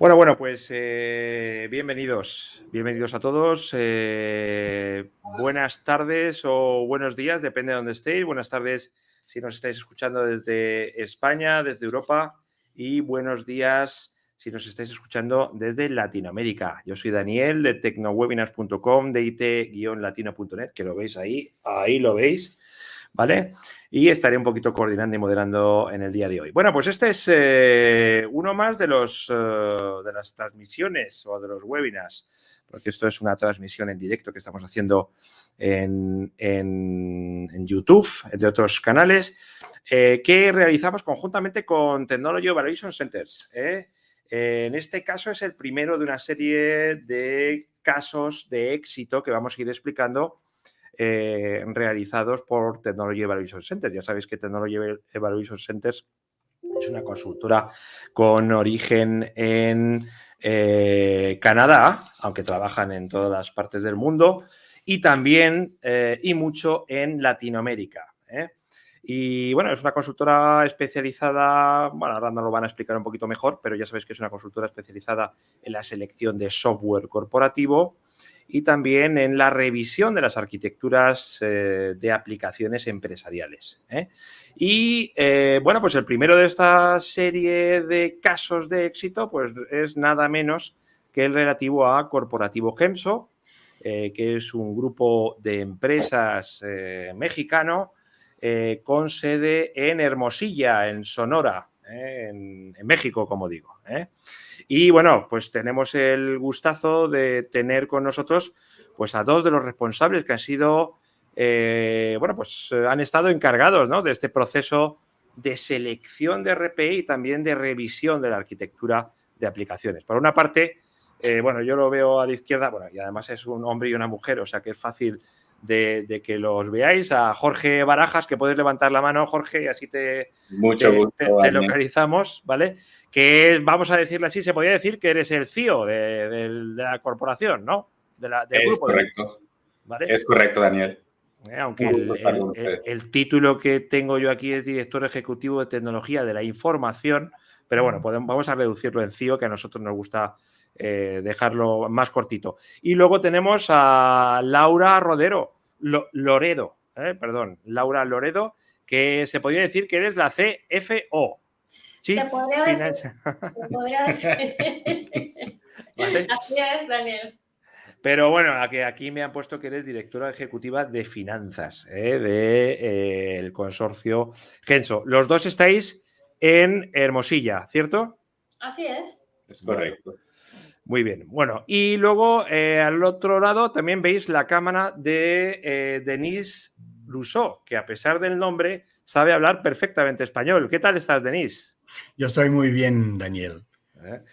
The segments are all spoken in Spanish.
Bueno, pues bienvenidos a todos. Buenas tardes o buenos días, depende de dónde estéis. Buenas tardes si nos estáis escuchando desde España, desde Europa, y buenos días si nos estáis escuchando desde Latinoamérica. Yo soy Daniel de tecnowebinars.com, de it-latino.net, que lo veis ahí lo veis, ¿vale? Y estaré un poquito coordinando y moderando en el día de hoy. Bueno, pues este es uno más de las transmisiones o de los webinars, porque esto es una transmisión en directo que estamos haciendo en YouTube, entre otros canales, que realizamos conjuntamente con Technology Evaluation Centers. En este caso es el primero de una serie de casos de éxito que vamos a ir explicando realizados por Technology Evaluation Centers. Ya sabéis que Technology Evaluation Centers es una consultora con origen en Canadá, aunque trabajan en todas las partes del mundo, y también y mucho en Latinoamérica. Y bueno, es una consultora especializada, bueno, ahora nos lo van a explicar un poquito mejor, pero ya sabéis que es una consultora especializada en la selección de software corporativo y también en la revisión de las arquitecturas de aplicaciones empresariales. Y bueno, pues el primero de esta serie de casos de éxito pues es nada menos que el relativo a Corporativo Gemso, que es un grupo de empresas mexicano con sede en Hermosilla, en Sonora, en México, como digo. Y bueno, pues tenemos el gustazo de tener con nosotros pues a dos de los responsables que han sido, bueno, pues han estado encargados, ¿no?, de este proceso de selección de RPI y también de revisión de la arquitectura de aplicaciones. Por una parte, bueno, yo lo veo a la izquierda, bueno, y además es un hombre y una mujer, o sea que es fácil de que los veáis. A Jorge Barajas, que puedes levantar la mano, Jorge, y así te localizamos, ¿vale? Que es, vamos a decirle así, se podría decir que eres el CEO de la corporación, ¿no? Del grupo. Correcto. ¿Vale? Es correcto, Daniel. Aunque el título que tengo yo aquí es director ejecutivo de tecnología de la información, pero bueno, vamos a reducirlo en CEO, que a nosotros nos gusta dejarlo más cortito. Y luego tenemos a Laura Loredo, Laura Loredo, que se podría decir que eres la CFO. Se podría decir. ¿Vale? Así es, Daniel. Pero bueno, aquí me han puesto que eres directora ejecutiva de finanzas del consorcio Genso. Los dos estáis en Hermosilla, ¿cierto? Así es. Es correcto. Muy bien. Bueno, y luego al otro lado también veis la cámara de Denise Rousseau, que a pesar del nombre sabe hablar perfectamente español. ¿Qué tal estás, Denise? Yo estoy muy bien, Daniel.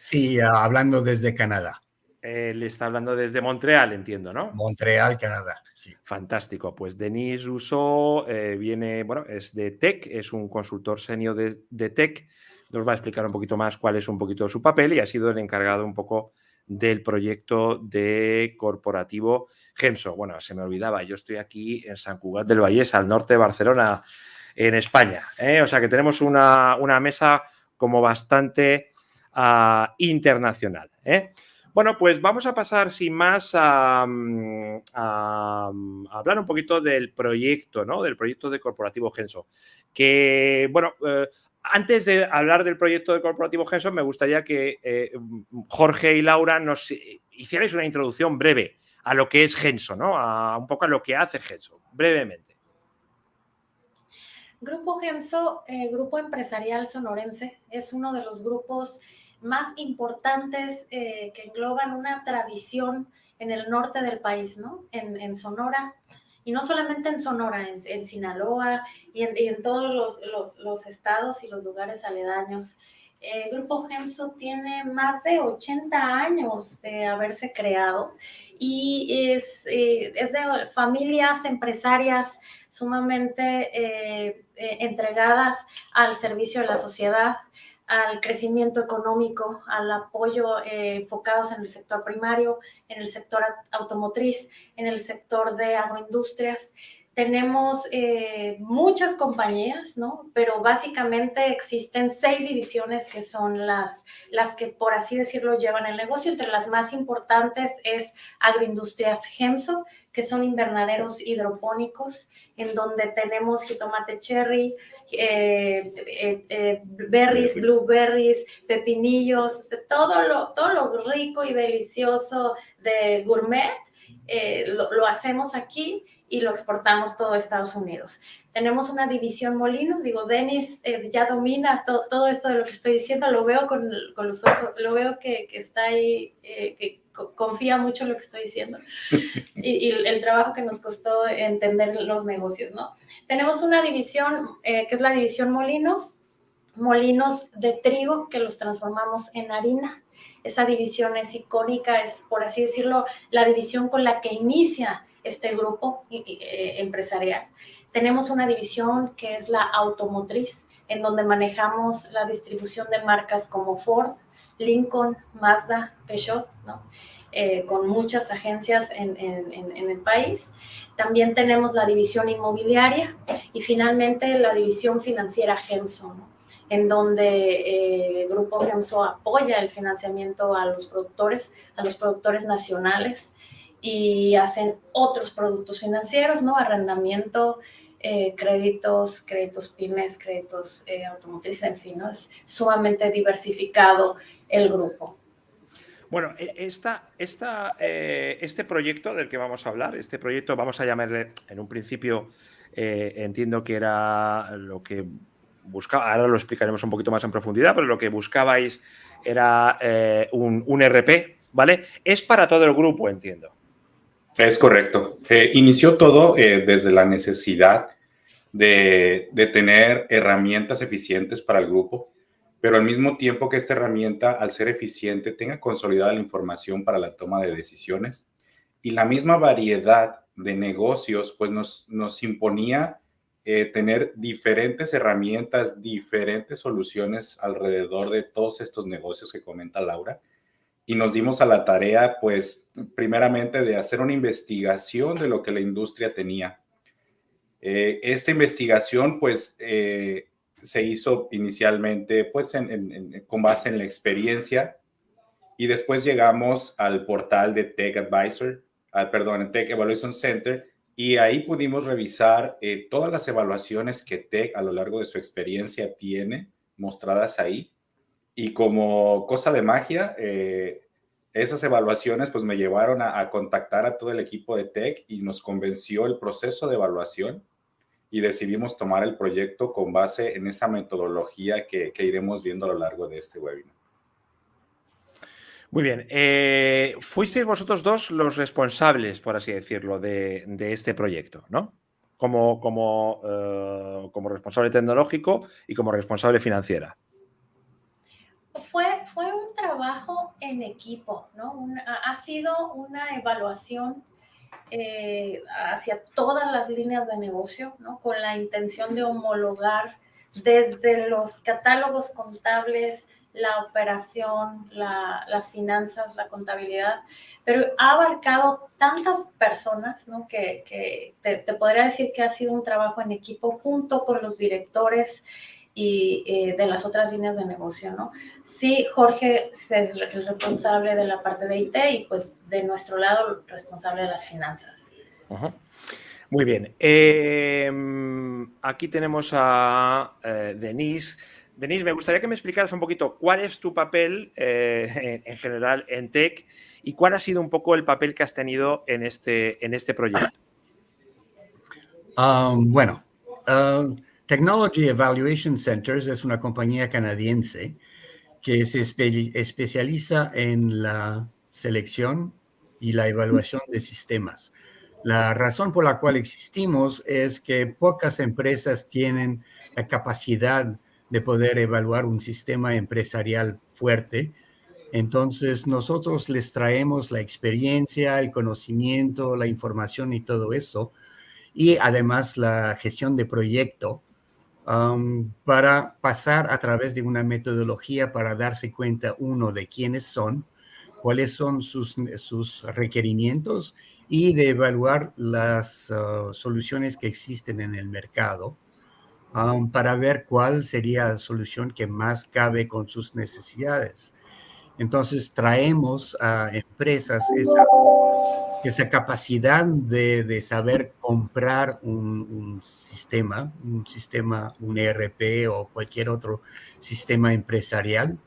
Sí, hablando desde Canadá. Le está hablando desde Montreal, entiendo, ¿no? Montreal, Canadá, sí. Fantástico. Pues Denise Rousseau viene, bueno, es de Tech, es un consultor senior de Tech. Nos va a explicar un poquito más cuál es un poquito su papel y ha sido el encargado un poco del proyecto de corporativo Gemso. Bueno, se me olvidaba, yo estoy aquí en Sant Cugat del Vallès, al norte de Barcelona, en España. O sea que tenemos una mesa como bastante internacional. Bueno, pues vamos a pasar sin más a hablar un poquito del proyecto, ¿no? Del proyecto de Corporativo Genso. Que, bueno, antes de hablar del proyecto de Corporativo Genso, me gustaría que Jorge y Laura nos hicierais una introducción breve a lo que es Genso, ¿no? Un poco a lo que hace Genso, brevemente. Grupo Gemso, grupo empresarial sonorense, es uno de los grupos más importantes que engloban una tradición en el norte del país, ¿no? En Sonora, y no solamente en Sonora, en Sinaloa y en todos los estados y los lugares aledaños. Grupo Gemso tiene más de 80 años de haberse creado y es de familias empresarias sumamente entregadas al servicio de la sociedad, al crecimiento económico, al apoyo enfocados en el sector primario, en el sector automotriz, en el sector de agroindustrias. Tenemos muchas compañías, ¿no? Pero básicamente existen 6 divisiones que son las que, por así decirlo, llevan el negocio. Entre las más importantes es Agroindustrias Gemso, que son invernaderos hidropónicos, en donde tenemos jitomate cherry, berries, blueberries, pepinillos, todo lo rico y delicioso de gourmet, lo hacemos aquí y lo exportamos todo a Estados Unidos. Tenemos una división molinos, Denis ya domina todo esto de lo que estoy diciendo, lo veo con los ojos, lo veo que está ahí, que confía mucho en lo que estoy diciendo y el trabajo que nos costó entender los negocios, ¿no? Tenemos una división que es la división molinos de trigo que los transformamos en harina. Esa división es icónica, es, por así decirlo, la división con la que inicia este grupo empresarial. Tenemos una división que es la automotriz, en donde manejamos la distribución de marcas como Ford, Lincoln, Mazda, Peugeot, ¿no? Con muchas agencias en el país. También tenemos la división inmobiliaria y finalmente la división financiera Gemso, ¿no? En donde el Grupo Gemso apoya el financiamiento a los productores nacionales y hacen otros productos financieros, ¿no? Arrendamiento, créditos pymes, créditos automotrices, en fin, ¿no? Es sumamente diversificado el grupo. Bueno, este proyecto del que vamos a hablar, este proyecto vamos a llamarle, en un principio entiendo que era lo que buscaba, ahora lo explicaremos un poquito más en profundidad, pero lo que buscabais era un RP, ¿vale? Es para todo el grupo, entiendo. Es correcto. Inició todo desde la necesidad de tener herramientas eficientes para el grupo, pero al mismo tiempo que esta herramienta, al ser eficiente, tenga consolidada la información para la toma de decisiones. Y la misma variedad de negocios pues nos imponía tener diferentes herramientas, diferentes soluciones alrededor de todos estos negocios que comenta Laura. Y nos dimos a la tarea, pues, primeramente de hacer una investigación de lo que la industria tenía. Esta investigación, pues, se hizo inicialmente, pues, con base en la experiencia, y después llegamos al portal de Tech Evaluation Center, y ahí pudimos revisar todas las evaluaciones que Tech a lo largo de su experiencia tiene mostradas ahí. Y como cosa de magia, esas evaluaciones pues me llevaron a contactar a todo el equipo de Tech y nos convenció el proceso de evaluación y decidimos tomar el proyecto con base en esa metodología que iremos viendo a lo largo de este webinar. Muy bien. Fuisteis vosotros dos los responsables, por así decirlo, de este proyecto, ¿no? Como responsable tecnológico y como responsable financiera. Fue un trabajo en equipo, ¿no? Ha sido una evaluación hacia todas las líneas de negocio, ¿no? Con la intención de homologar desde los catálogos contables, la operación, las finanzas, la contabilidad, pero ha abarcado tantas personas, ¿no? que te podría decir que ha sido un trabajo en equipo junto con los directores y de las otras líneas de negocio, ¿no? Sí, Jorge es el responsable de la parte de IT y pues de nuestro lado responsable de las finanzas. Uh-huh. Muy bien. Aquí tenemos a Denise. Denise, me gustaría que me explicaras un poquito cuál es tu papel en general en Tech y cuál ha sido un poco el papel que has tenido en este proyecto. Technology Evaluation Centers es una compañía canadiense que se especializa en la selección y la evaluación de sistemas. La razón por la cual existimos es que pocas empresas tienen la capacidad de poder evaluar un sistema empresarial fuerte. Entonces, nosotros les traemos la experiencia, el conocimiento, la información y todo eso, y además la gestión de proyecto, para pasar a través de una metodología para darse cuenta, uno, de quiénes son, cuáles son sus requerimientos y de evaluar las soluciones que existen en el mercado para ver cuál sería la solución que más cabe con sus necesidades. Entonces traemos a empresas esa capacidad de saber comprar un sistema, un ERP o cualquier otro sistema empresarial,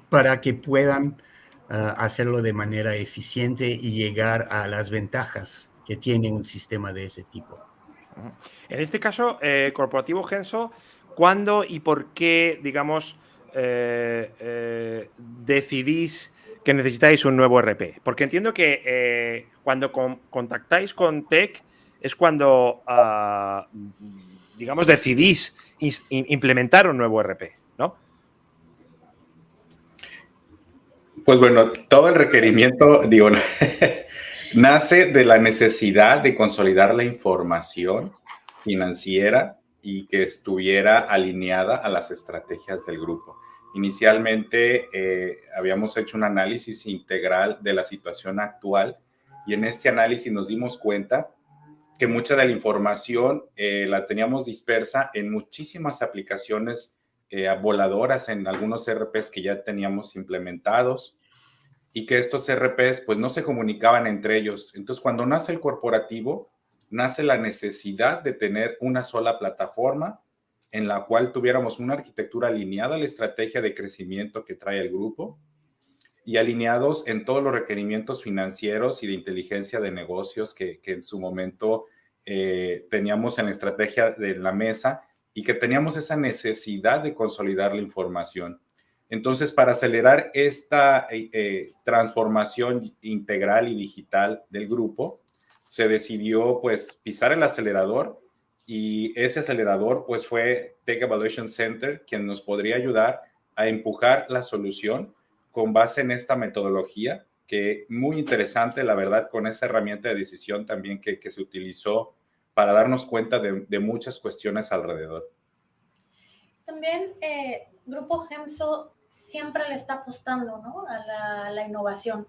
para que puedan hacerlo de manera eficiente y llegar a las ventajas que tiene un sistema de ese tipo. En este caso, Corporativo Genso, ¿cuándo y por qué, digamos, decidís que necesitáis un nuevo ERP? Porque entiendo que cuando contactáis con Tech es cuando, digamos, decidís implementar un nuevo ERP, ¿no? Pues bueno, todo el requerimiento, digo, nace de la necesidad de consolidar la información financiera y que estuviera alineada a las estrategias del grupo. Inicialmente habíamos hecho un análisis integral de la situación actual y en este análisis nos dimos cuenta que mucha de la información la teníamos dispersa en muchísimas aplicaciones voladoras en algunos ERPs que ya teníamos implementados y que estos ERPs pues no se comunicaban entre ellos. Entonces, cuando nace el corporativo, nace la necesidad de tener una sola plataforma en la cual tuviéramos una arquitectura alineada a la estrategia de crecimiento que trae el grupo y alineados en todos los requerimientos financieros y de inteligencia de negocios que en su momento teníamos en la estrategia de la mesa y que teníamos esa necesidad de consolidar la información. Entonces, para acelerar esta transformación integral y digital del grupo, se decidió pues pisar el acelerador y ese acelerador pues fue Tech Evaluation Center quien nos podría ayudar a empujar la solución con base en esta metodología que muy interesante, la verdad, con esa herramienta de decisión también que se utilizó para darnos cuenta de muchas cuestiones alrededor. También Grupo Genso siempre le está apostando, ¿no?, a la innovación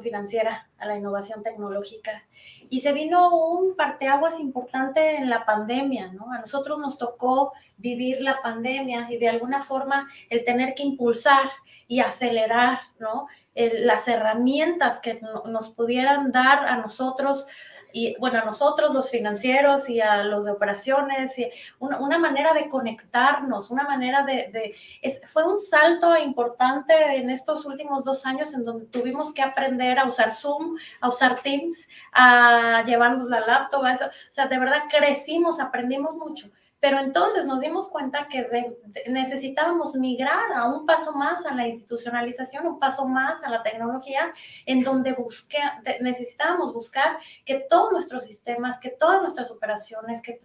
financiera, a la innovación tecnológica. Y se vino un parteaguas importante en la pandemia, ¿no? A nosotros nos tocó vivir la pandemia y de alguna forma el tener que impulsar y acelerar, ¿no?, las herramientas que nos pudieran dar a nosotros, y bueno, a nosotros los financieros y a los de operaciones, y una manera de conectarnos, una manera fue un salto importante en estos últimos 2 años en donde tuvimos que aprender a usar Zoom, a usar Teams, a llevarnos la laptop, a eso. O sea, de verdad crecimos, aprendimos mucho. Pero entonces nos dimos cuenta que necesitábamos migrar a un paso más a la institucionalización, un paso más a la tecnología, en donde necesitábamos buscar que todos nuestros sistemas, que todas nuestras operaciones que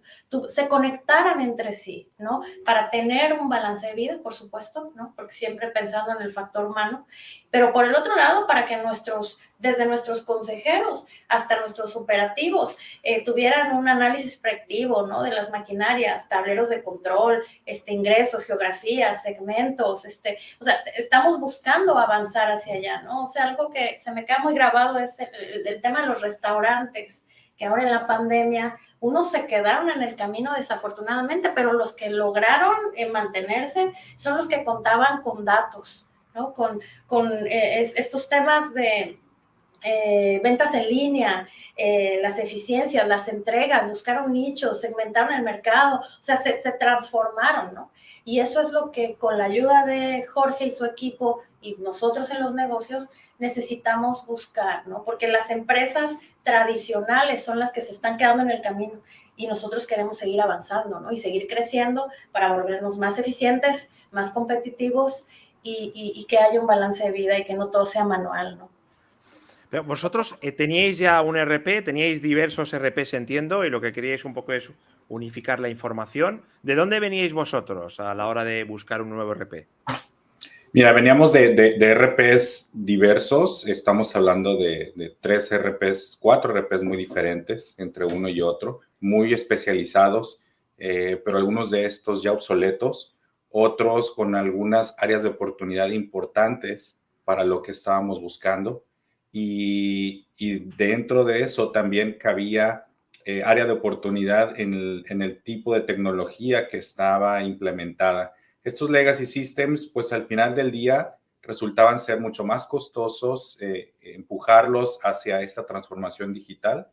se conectaran entre sí, ¿no? Para tener un balance de vida, por supuesto, ¿no? Porque siempre pensando en el factor humano, pero por el otro lado, para que desde nuestros consejeros hasta nuestros operativos tuvieran un análisis predictivo, ¿no?, de las maquinarias, tableros de control, ingresos, geografías, segmentos, o sea, estamos buscando avanzar hacia allá, ¿no? O sea, algo que se me queda muy grabado es el tema de los restaurantes, que ahora en la pandemia unos se quedaron en el camino desafortunadamente, pero los que lograron mantenerse son los que contaban con datos, ¿no? Con estos temas de ventas en línea, las eficiencias, las entregas, buscaron nichos, segmentaron el mercado, o sea, se transformaron, ¿no? Y eso es lo que con la ayuda de Jorge y su equipo y nosotros en los negocios necesitamos buscar, ¿no? Porque las empresas tradicionales son las que se están quedando en el camino y nosotros queremos seguir avanzando, ¿no? Y seguir creciendo para volvernos más eficientes, más competitivos y que haya un balance de vida y que no todo sea manual, ¿no? Pero vosotros teníais ya un ERP, teníais diversos ERPs, entiendo, y lo que queríais un poco es unificar la información. ¿De dónde veníais vosotros a la hora de buscar un nuevo ERP? Mira, veníamos de ERPs diversos. Estamos hablando de 3 ERPs, 4 ERPs muy diferentes entre uno y otro, muy especializados, pero algunos de estos ya obsoletos, otros con algunas áreas de oportunidad importantes para lo que estábamos buscando. Y dentro de eso también cabía área de oportunidad en el tipo de tecnología que estaba implementada. Estos legacy systems, pues al final del día resultaban ser mucho más costosos, empujarlos hacia esta transformación digital.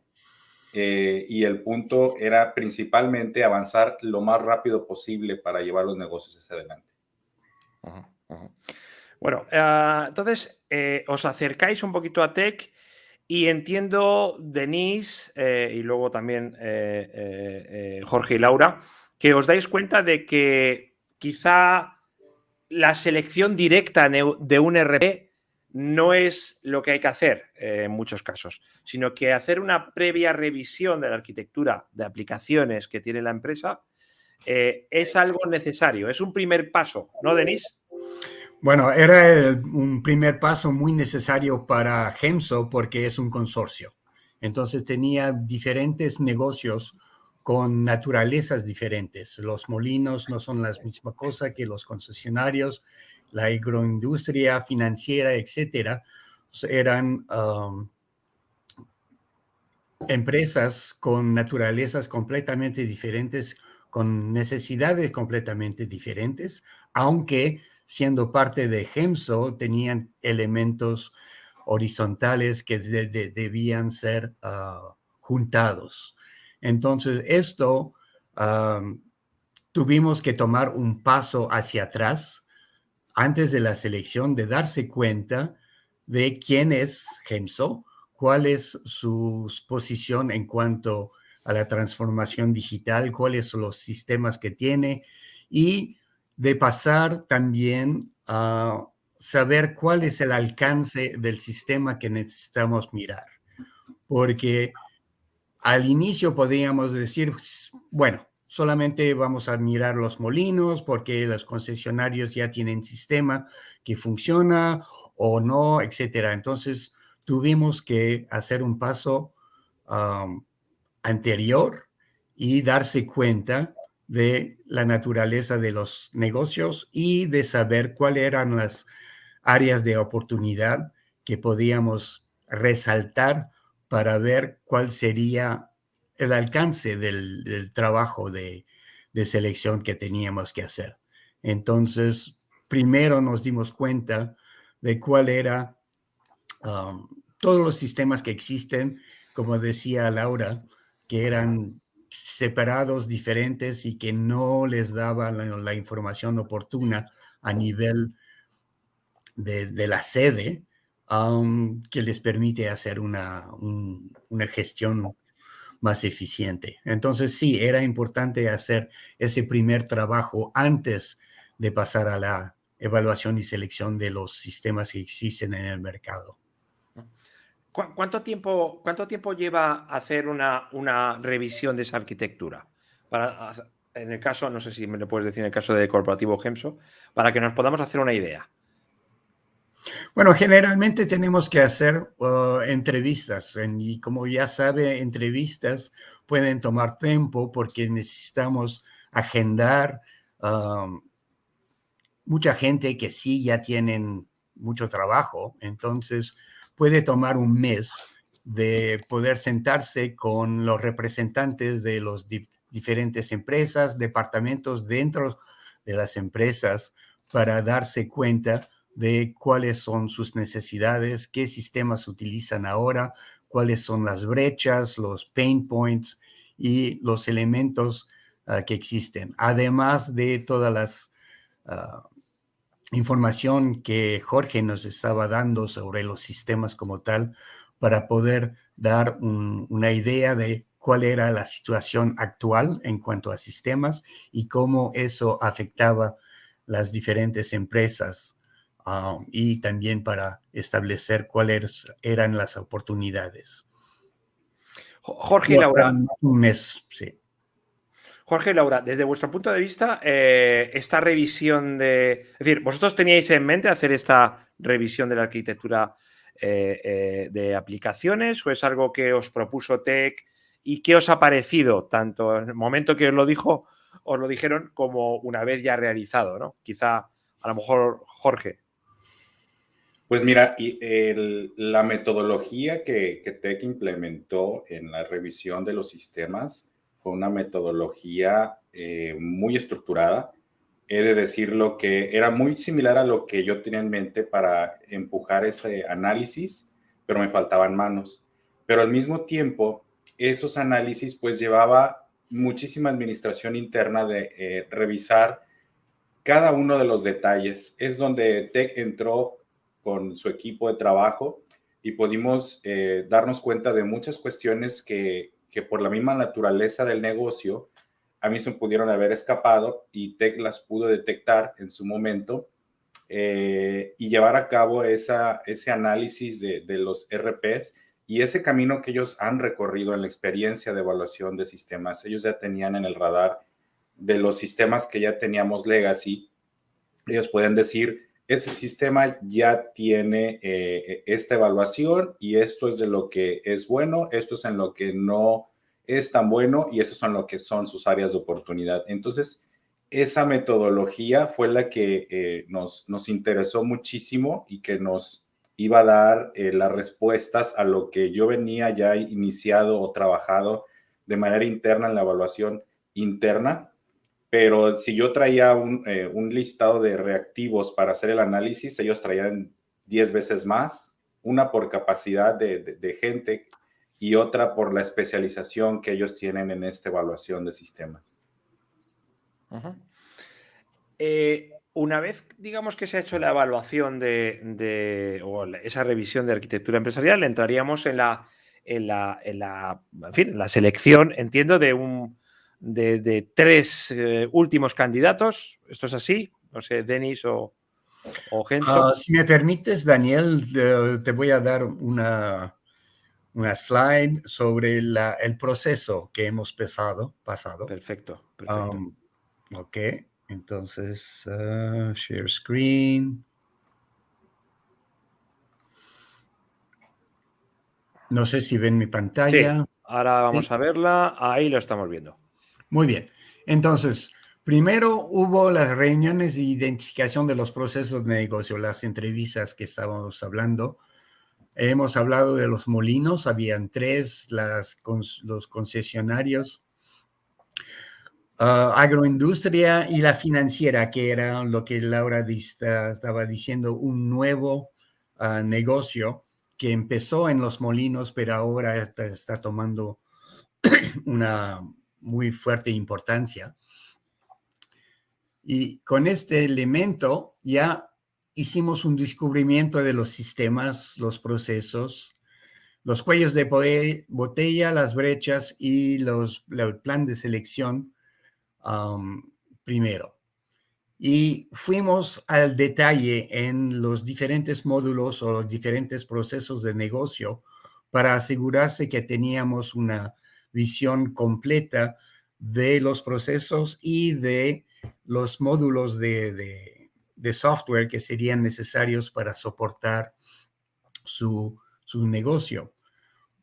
Y el punto era principalmente avanzar lo más rápido posible para llevar los negocios hacia adelante. Ujú, ujú. Bueno, entonces os acercáis un poquito a tech y entiendo, Denise, y luego también Jorge y Laura, que os dais cuenta de que quizá la selección directa de un RP no es lo que hay que hacer en muchos casos, sino que hacer una previa revisión de la arquitectura de aplicaciones que tiene la empresa es algo necesario, es un primer paso, ¿no, Denise? Bueno, era un primer paso muy necesario para Gemso porque es un consorcio. Entonces tenía diferentes negocios con naturalezas diferentes. Los molinos no son la misma cosa que los concesionarios, la agroindustria financiera, etcétera. Eran empresas con naturalezas completamente diferentes, con necesidades completamente diferentes, aunque siendo parte de Gemso tenían elementos horizontales que debían ser juntados. Entonces, esto tuvimos que tomar un paso hacia atrás antes de la selección, de darse cuenta de quién es Gemso, cuál es su posición en cuanto a la transformación digital, cuáles son los sistemas que tiene y de pasar también a saber cuál es el alcance del sistema que necesitamos mirar. Porque al inicio podríamos decir, bueno, solamente vamos a mirar los molinos porque los concesionarios ya tienen sistema que funciona o no, etcétera. Entonces tuvimos que hacer un paso anterior y darse cuenta de la naturaleza de los negocios y de saber cuáles eran las áreas de oportunidad que podíamos resaltar para ver cuál sería el alcance del trabajo de selección que teníamos que hacer. Entonces, primero nos dimos cuenta de cuál era todos los sistemas que existen, como decía Laura, que eran separados, diferentes y que no les daba la información oportuna a nivel de la sede, que les permite hacer una gestión más eficiente. Entonces, sí, era importante hacer ese primer trabajo antes de pasar a la evaluación y selección de los sistemas que existen en el mercado. ¿Cuánto tiempo lleva hacer una revisión de esa arquitectura? En el caso, no sé si me lo puedes decir, en el caso de Corporativo Gemso, para que nos podamos hacer una idea. Bueno, generalmente tenemos que hacer entrevistas y como ya sabe, entrevistas pueden tomar tiempo porque necesitamos agendar mucha gente que sí ya tienen mucho trabajo, entonces puede tomar un mes de poder sentarse con los representantes de las diferentes empresas, departamentos dentro de las empresas para darse cuenta de cuáles son sus necesidades, qué sistemas utilizan ahora, cuáles son las brechas, los pain points y los elementos que existen, además de todas las información que Jorge nos estaba dando sobre los sistemas como tal para poder dar una idea de cuál era la situación actual en cuanto a sistemas y cómo eso afectaba las diferentes empresas y también para establecer cuáles eran las oportunidades. Jorge y Laura. Un mes, sí. Jorge y Laura, desde vuestro punto de vista, esta revisión es decir, ¿vosotros teníais en mente hacer esta revisión de la arquitectura de aplicaciones o es algo que os propuso Tech y qué os ha parecido, tanto en el momento que os lo dijo os lo dijeron como una vez ya realizado, ¿no? Quizá, a lo mejor, Jorge. Pues mira, la metodología que TEC implementó en la revisión de los sistemas fue una metodología muy estructurada. He de decirlo que era muy similar a lo que yo tenía en mente para empujar ese análisis, pero me faltaban manos. Pero al mismo tiempo, esos análisis pues llevaba muchísima administración interna de revisar cada uno de los detalles. Es donde TEC entró con su equipo de trabajo y pudimos darnos cuenta de muchas cuestiones que por la misma naturaleza del negocio a mí se pudieron haber escapado y TEC las pudo detectar en su momento y llevar a cabo ese análisis de los RPs y ese camino que ellos han recorrido en la experiencia de evaluación de sistemas. Ellos ya tenían en el radar de los sistemas que ya teníamos legacy. Ellos pueden decir, ese sistema ya tiene esta evaluación y esto es de lo que es bueno, esto es en lo que no es tan bueno y esto son lo que son sus áreas de oportunidad. Entonces, esa metodología fue la que nos interesó muchísimo y que nos iba a dar las respuestas a lo que yo venía ya iniciado o trabajado de manera interna en la evaluación interna. Pero si yo traía un listado de reactivos para hacer el análisis, ellos traían 10 veces más, una por capacidad de gente y otra por la especialización que ellos tienen en esta evaluación de sistemas. Uh-huh. Una vez, digamos, que se ha hecho la evaluación o esa revisión de arquitectura empresarial, entraríamos en la selección, entiendo, de tres últimos candidatos. ¿Esto es así? No sé, Denis o Genso. Si me permites, Daniel, te voy a dar una slide sobre el proceso que hemos pasado. Perfecto. Ok, entonces, share screen. No sé si ven mi pantalla. Sí, ahora vamos a verla. Ahí lo estamos viendo. Muy bien. Entonces, primero hubo las reuniones de identificación de los procesos de negocio, las entrevistas que estábamos hablando. Hemos hablado de los molinos, habían 3, los concesionarios, agroindustria y la financiera, que era lo que Laura estaba diciendo, un nuevo negocio que empezó en los molinos, pero ahora está tomando una muy fuerte importancia. Y con este elemento ya hicimos un descubrimiento de los sistemas, los procesos, los cuellos de botella, las brechas y el plan de selección primero. Y fuimos al detalle en los diferentes módulos o los diferentes procesos de negocio para asegurarse que teníamos una visión completa de los procesos y de los módulos de software que serían necesarios para soportar su negocio.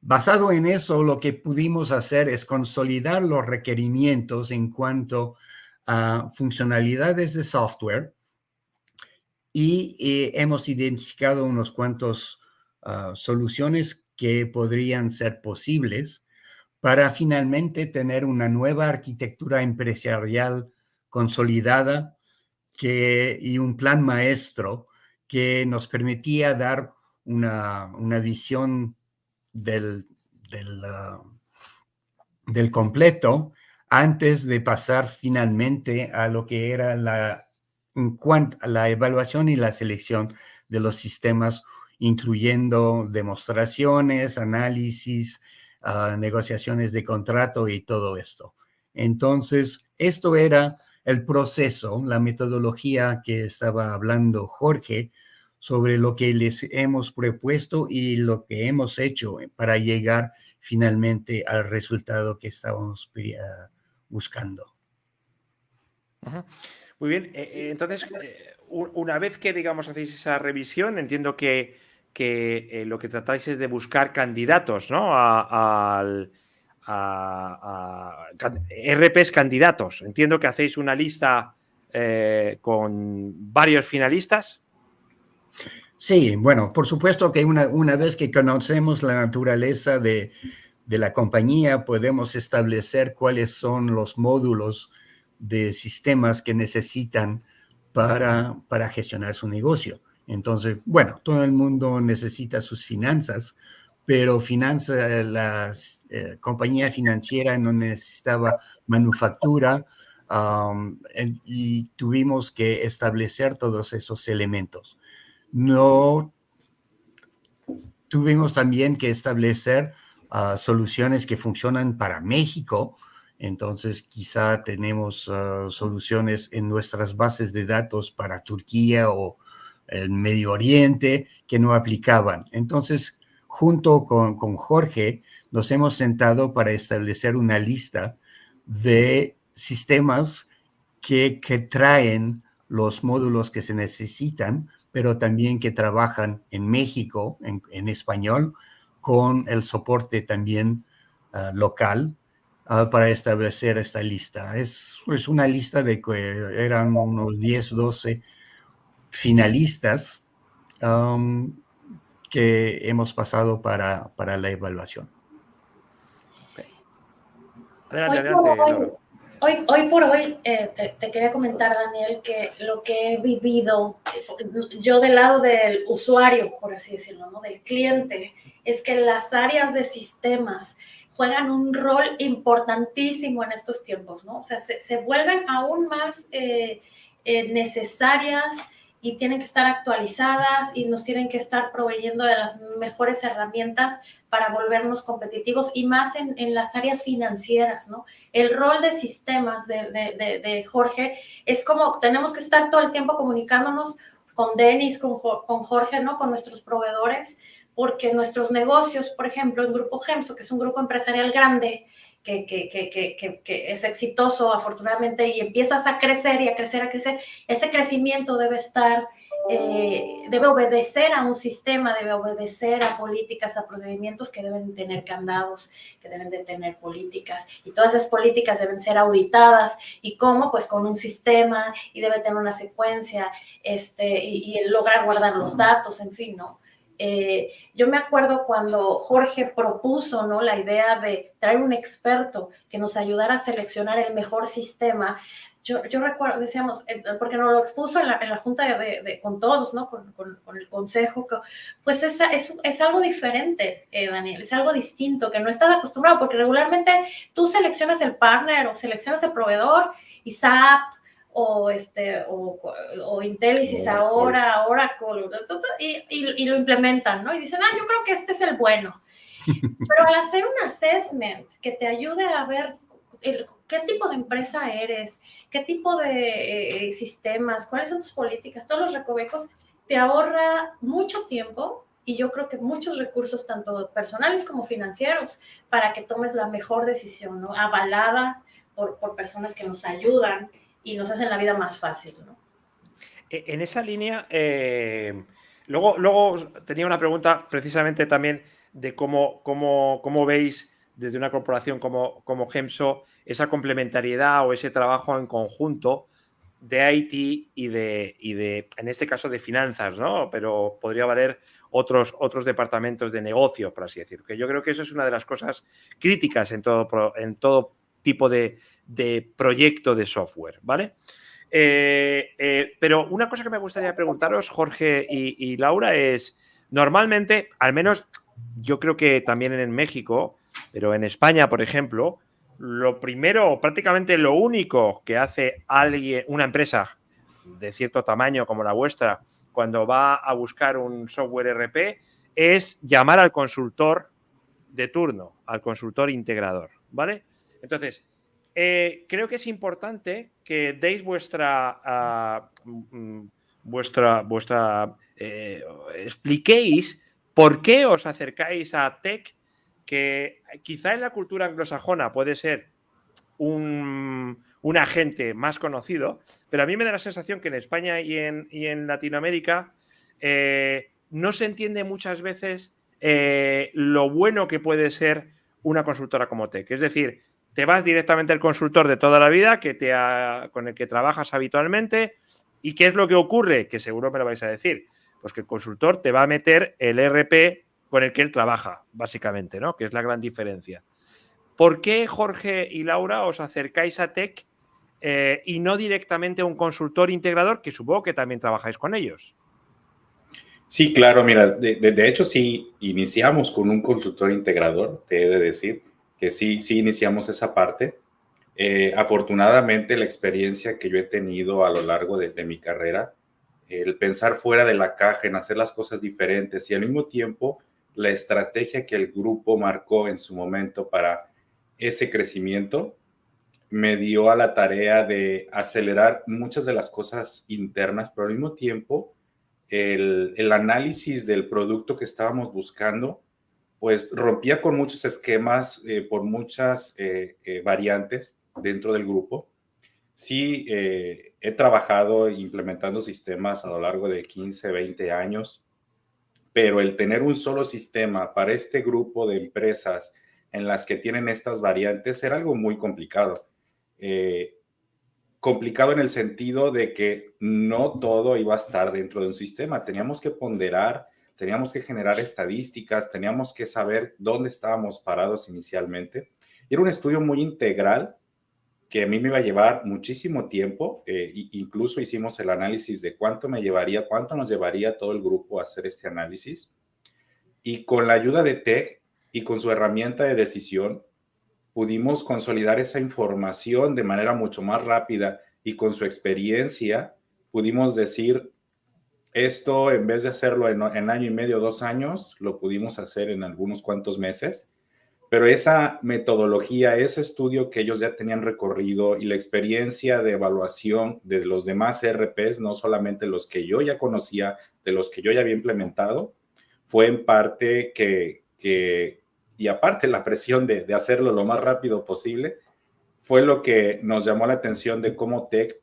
Basado en eso, lo que pudimos hacer es consolidar los requerimientos en cuanto a funcionalidades de software y hemos identificado unos cuantos soluciones que podrían ser posibles para finalmente tener una nueva arquitectura empresarial consolidada y un plan maestro que nos permitía dar una visión del completo antes de pasar finalmente a lo que era la evaluación y la selección de los sistemas, incluyendo demostraciones, análisis, negociaciones de contrato y todo esto. Entonces, esto era el proceso, la metodología que estaba hablando Jorge sobre lo que les hemos propuesto y lo que hemos hecho para llegar finalmente al resultado que estábamos buscando. Uh-huh. Muy bien. Entonces, una vez que, digamos, hacéis esa revisión, entiendo que lo que tratáis es de buscar candidatos, ¿no? RPs candidatos. Entiendo que hacéis una lista con varios finalistas. Sí, bueno, por supuesto que una vez que conocemos la naturaleza de la compañía, podemos establecer cuáles son los módulos de sistemas que necesitan para gestionar su negocio. Entonces, bueno, todo el mundo necesita sus finanzas, pero la compañía financiera no necesitaba manufactura, y tuvimos que establecer todos esos elementos. No tuvimos también que establecer soluciones que funcionan para México. Entonces, quizá tenemos soluciones en nuestras bases de datos para Turquía o el Medio Oriente que no aplicaban. Entonces, junto con Jorge, nos hemos sentado para establecer una lista de sistemas que traen los módulos que se necesitan, pero también que trabajan en México, en español, con el soporte también local para establecer esta lista. Es una lista de que eran unos 10, 12 finalistas que hemos pasado para la evaluación. Adelante, Hoy por hoy, te quería comentar, Daniel, que lo que he vivido yo del lado del usuario, por así decirlo, ¿no? Del cliente, es que las áreas de sistemas juegan un rol importantísimo en estos tiempos, ¿no? O sea, se vuelven aún más necesarias y tienen que estar actualizadas y nos tienen que estar proveyendo de las mejores herramientas para volvernos competitivos y más en las áreas financieras, ¿no? El rol de sistemas de Jorge es como tenemos que estar todo el tiempo comunicándonos con Denis, con Jorge, ¿no? Con nuestros proveedores, porque nuestros negocios, por ejemplo, el Grupo Gemso, que es un grupo empresarial grande, que es exitoso afortunadamente y empiezas a crecer y a crecer, ese crecimiento debe estar, debe obedecer a un sistema, debe obedecer a políticas, a procedimientos que deben tener candados, que deben de tener políticas y todas esas políticas deben ser auditadas. ¿Y cómo? Pues con un sistema y debe tener una secuencia y lograr guardar los datos, en fin, ¿no? Yo me acuerdo cuando Jorge propuso, ¿no? La idea de traer un experto que nos ayudara a seleccionar el mejor sistema. Yo recuerdo, decíamos, porque nos lo expuso en la junta con todos, ¿no? Con el consejo, pues es algo diferente, Daniel, es algo distinto, que no estás acostumbrado, porque regularmente tú seleccionas el partner o seleccionas el proveedor y SAP, o Intelisys ahora, Oracle, y lo implementan, ¿no? Y dicen, yo creo que este es el bueno. Pero al hacer un assessment que te ayude a ver qué tipo de empresa eres, qué tipo de sistemas, cuáles son tus políticas, todos los recovecos, te ahorra mucho tiempo y yo creo que muchos recursos, tanto personales como financieros, para que tomes la mejor decisión, ¿no? Avalada por personas que nos ayudan y nos hacen la vida más fácil, ¿no? En esa línea, luego tenía una pregunta precisamente también de cómo veis desde una corporación como Gemso esa complementariedad o ese trabajo en conjunto de IT y de en este caso, de finanzas, ¿no? Pero podría valer otros departamentos de negocio, por así decirlo. Que yo creo que eso es una de las cosas críticas en todo tipo de proyecto de software, ¿vale? Pero una cosa que me gustaría preguntaros, Jorge y Laura, es normalmente, al menos yo creo que también en México, pero en España, por ejemplo, lo primero, prácticamente lo único que hace una empresa de cierto tamaño como la vuestra, cuando va a buscar un software ERP, es llamar al consultor de turno, al consultor integrador, ¿vale? Entonces, creo que es importante que deis expliquéis por qué os acercáis a Tech, que quizá en la cultura anglosajona puede ser un agente más conocido, pero a mí me da la sensación que en España y en Latinoamérica no se entiende muchas veces lo bueno que puede ser una consultora como Tech? Es decir, te vas directamente al consultor de toda la vida con el que trabajas habitualmente. ¿Y qué es lo que ocurre? Que seguro me lo vais a decir. Pues que el consultor te va a meter el ERP con el que él trabaja, básicamente, ¿no? Que es la gran diferencia. ¿Por qué, Jorge y Laura, os acercáis a Tech y no directamente a un consultor integrador, que supongo que también trabajáis con ellos? Sí, claro, mira, de hecho sí iniciamos con un consultor integrador, te he de decir que sí iniciamos esa parte. Afortunadamente la experiencia que yo he tenido a lo largo de mi carrera, el pensar fuera de la caja, en hacer las cosas diferentes y al mismo tiempo la estrategia que el grupo marcó en su momento para ese crecimiento, me dio a la tarea de acelerar muchas de las cosas internas, pero al mismo tiempo el análisis del producto que estábamos buscando, pues rompía con muchos esquemas por muchas variantes dentro del grupo. Sí, he trabajado implementando sistemas a lo largo de 15, 20 años, pero el tener un solo sistema para este grupo de empresas en las que tienen estas variantes era algo muy complicado. Complicado en el sentido de que no todo iba a estar dentro de un sistema. Teníamos que ponderar, teníamos que generar estadísticas, teníamos que saber dónde estábamos parados inicialmente. Y era un estudio muy integral que a mí me iba a llevar muchísimo tiempo. Incluso hicimos el análisis de cuánto nos llevaría todo el grupo a hacer este análisis. Y con la ayuda de Tech y con su herramienta de decisión, pudimos consolidar esa información de manera mucho más rápida y con su experiencia pudimos decir, esto en vez de hacerlo en año y medio, 2 años, lo pudimos hacer en algunos cuantos meses. Pero esa metodología, ese estudio que ellos ya tenían recorrido y la experiencia de evaluación de los demás ERPs, no solamente los que yo ya conocía, de los que yo ya había implementado, fue en parte y aparte la presión de hacerlo lo más rápido posible, fue lo que nos llamó la atención de cómo Tech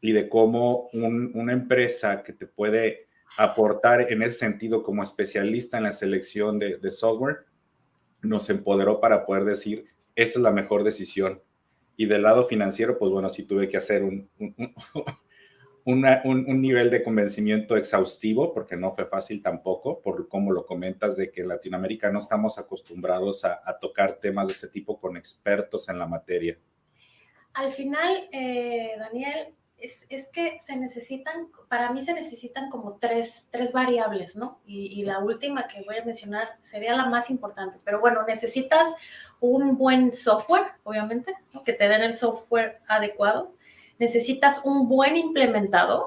y de cómo una empresa que te puede aportar en ese sentido como especialista en la selección de software, nos empoderó para poder decir, esa es la mejor decisión. Y del lado financiero, pues bueno, sí tuve que hacer un nivel de convencimiento exhaustivo, porque no fue fácil tampoco, por cómo lo comentas, de que en Latinoamérica no estamos acostumbrados a tocar temas de este tipo con expertos en la materia. Al final, Daniel, es que para mí se necesitan como tres variables, ¿no? Y la última que voy a mencionar sería la más importante. Pero bueno, necesitas un buen software, obviamente, ¿no? Que te den el software adecuado. Necesitas un buen implementador.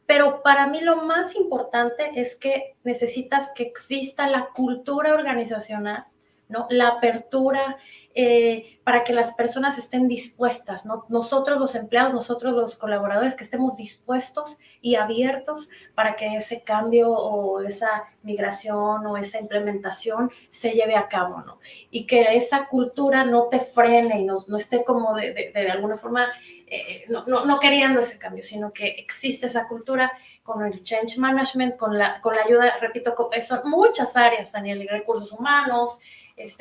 Pero para mí lo más importante es que necesitas que exista la cultura organizacional, ¿no? La apertura para que las personas estén dispuestas, ¿no? Nosotros los empleados, nosotros los colaboradores, que estemos dispuestos y abiertos para que ese cambio o esa migración o esa implementación se lleve a cabo, ¿no? Y que esa cultura no te frene y no esté como de alguna forma no queriendo ese cambio, sino que existe esa cultura con el change management, con la ayuda, repito, son muchas áreas, Daniel, recursos humanos,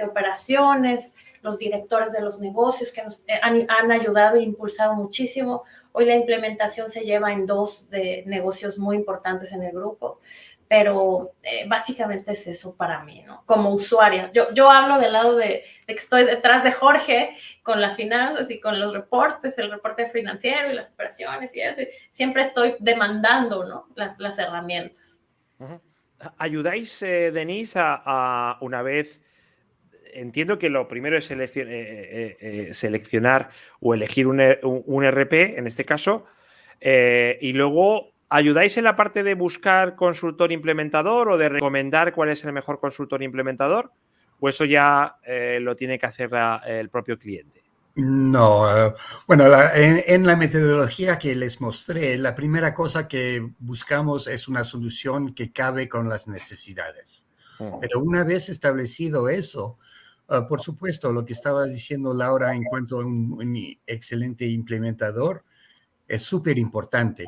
operaciones, los directores de los negocios que nos han ayudado e impulsado muchísimo. Hoy la implementación se lleva en 2 de negocios muy importantes en el grupo, pero básicamente es eso para mí, ¿no? Como usuaria. Yo hablo del lado de que estoy detrás de Jorge con las finanzas y con los reportes, el reporte financiero y las operaciones y eso. Siempre estoy demandando, ¿no? Las herramientas. Uh-huh. ¿Ayudáis, Denise, a una vez? Entiendo que lo primero es seleccionar o elegir un ERP, en este caso, y luego ¿ayudáis en la parte de buscar consultor implementador o de recomendar cuál es el mejor consultor implementador? ¿O eso ya lo tiene que hacer el propio cliente? No, bueno, en la metodología que les mostré, la primera cosa que buscamos es una solución que cabe con las necesidades. Pero una vez establecido eso, por supuesto, lo que estaba diciendo Laura en cuanto a un excelente implementador es súper importante,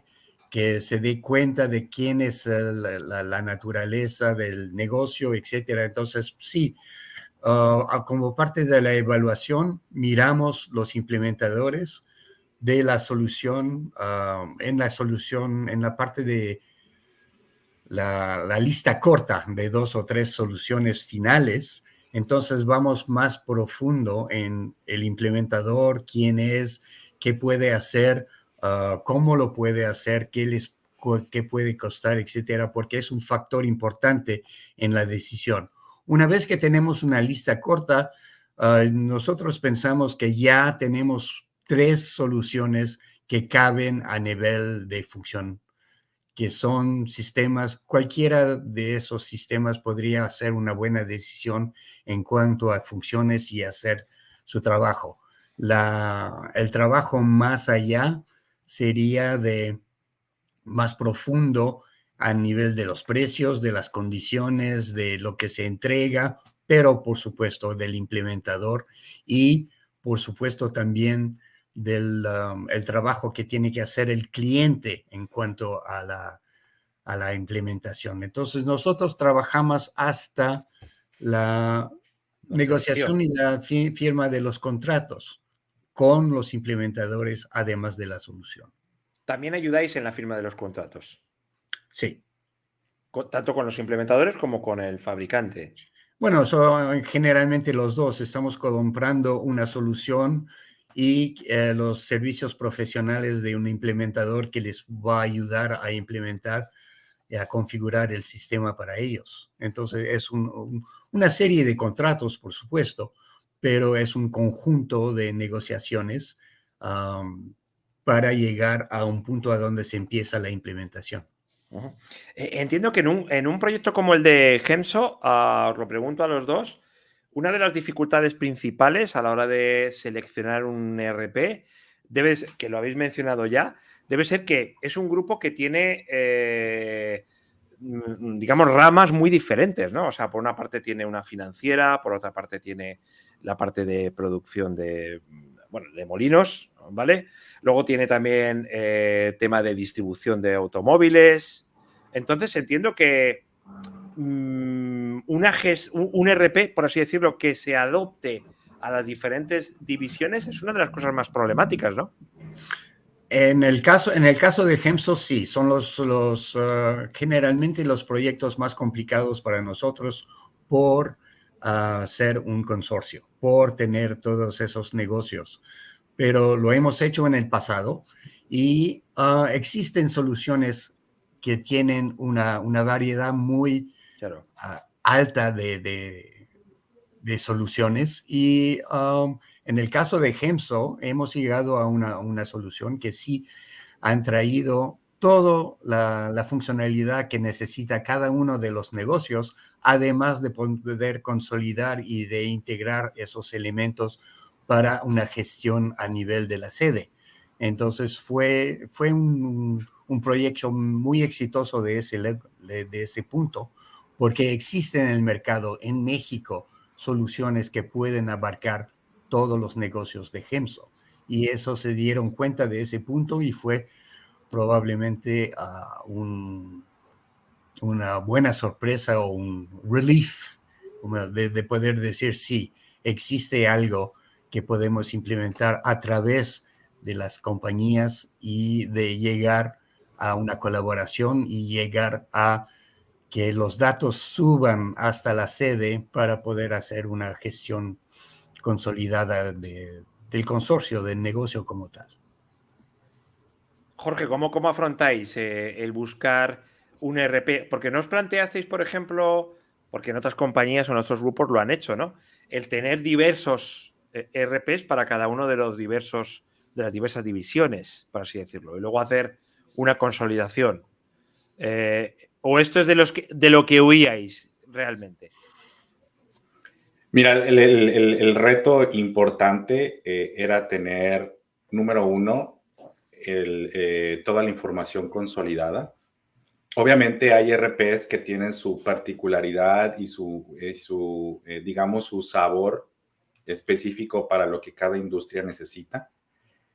que se dé cuenta de quién es la naturaleza del negocio, etcétera. Entonces, sí, como parte de la evaluación, miramos los implementadores de la solución, en la parte de la lista corta de 2 o 3 soluciones finales. Entonces vamos más profundo en el implementador, quién es, qué puede hacer, cómo lo puede hacer, qué puede costar, etcétera, porque es un factor importante en la decisión. Una vez que tenemos una lista corta, nosotros pensamos que ya tenemos 3 soluciones que caben a nivel de función, que son sistemas, cualquiera de esos sistemas podría hacer una buena decisión en cuanto a funciones y hacer su trabajo. El trabajo más allá sería más profundo a nivel de los precios, de las condiciones, de lo que se entrega, pero por supuesto del implementador y por supuesto también del el trabajo que tiene que hacer el cliente en cuanto a la implementación. Entonces nosotros trabajamos hasta la negociación y la firma de los contratos con los implementadores, además de la solución. También ayudáis en la firma de los contratos. Sí. Tanto con los implementadores como con el fabricante. Bueno, generalmente los dos estamos comprando una solución y los servicios profesionales de un implementador que les va a ayudar a implementar y a configurar el sistema para ellos. Entonces es una serie de contratos, por supuesto, pero es un conjunto de negociaciones para llegar a un punto a donde se empieza la implementación. Uh-huh. Entiendo que en un proyecto como el de Gemso, os lo pregunto a los dos, una de las dificultades principales a la hora de seleccionar un ERP, que lo habéis mencionado ya, debe ser que es un grupo que tiene, digamos, ramas muy diferentes, ¿no? O sea, por una parte tiene una financiera, por otra parte tiene la parte de producción de molinos, ¿vale? Luego tiene también tema de distribución de automóviles. Entonces entiendo que un ERP, por así decirlo, que se adopte a las diferentes divisiones es una de las cosas más problemáticas, ¿no? En el caso de Gemso, sí, son generalmente los proyectos más complicados para nosotros por ser un consorcio, por tener todos esos negocios. Pero lo hemos hecho en el pasado y existen soluciones que tienen una variedad muy alta de soluciones y en el caso de Gemso hemos llegado a una solución que sí han traído toda la funcionalidad que necesita cada uno de los negocios, además de poder consolidar y de integrar esos elementos para una gestión a nivel de la sede. Entonces fue un proyecto muy exitoso de ese punto, porque existe en el mercado en México soluciones que pueden abarcar todos los negocios de Gemso. Y eso se dieron cuenta de ese punto y fue probablemente una buena sorpresa o un relief de poder decir, sí, existe algo que podemos implementar a través de las compañías y de llegar a una colaboración y llegar a que los datos suban hasta la sede para poder hacer una gestión consolidada del consorcio, del negocio como tal. Jorge, ¿cómo afrontáis el buscar un ERP? Porque no os planteasteis, por ejemplo, porque en otras compañías o en otros grupos lo han hecho, ¿no? El tener diversos ERPs para cada uno de las diversas divisiones, por así decirlo, y luego hacer una consolidación. ¿O esto es de lo que huíais realmente? Mira, el reto importante era tener, número uno, toda la información consolidada. Obviamente hay ERPs que tienen su particularidad y digamos, su sabor específico para lo que cada industria necesita.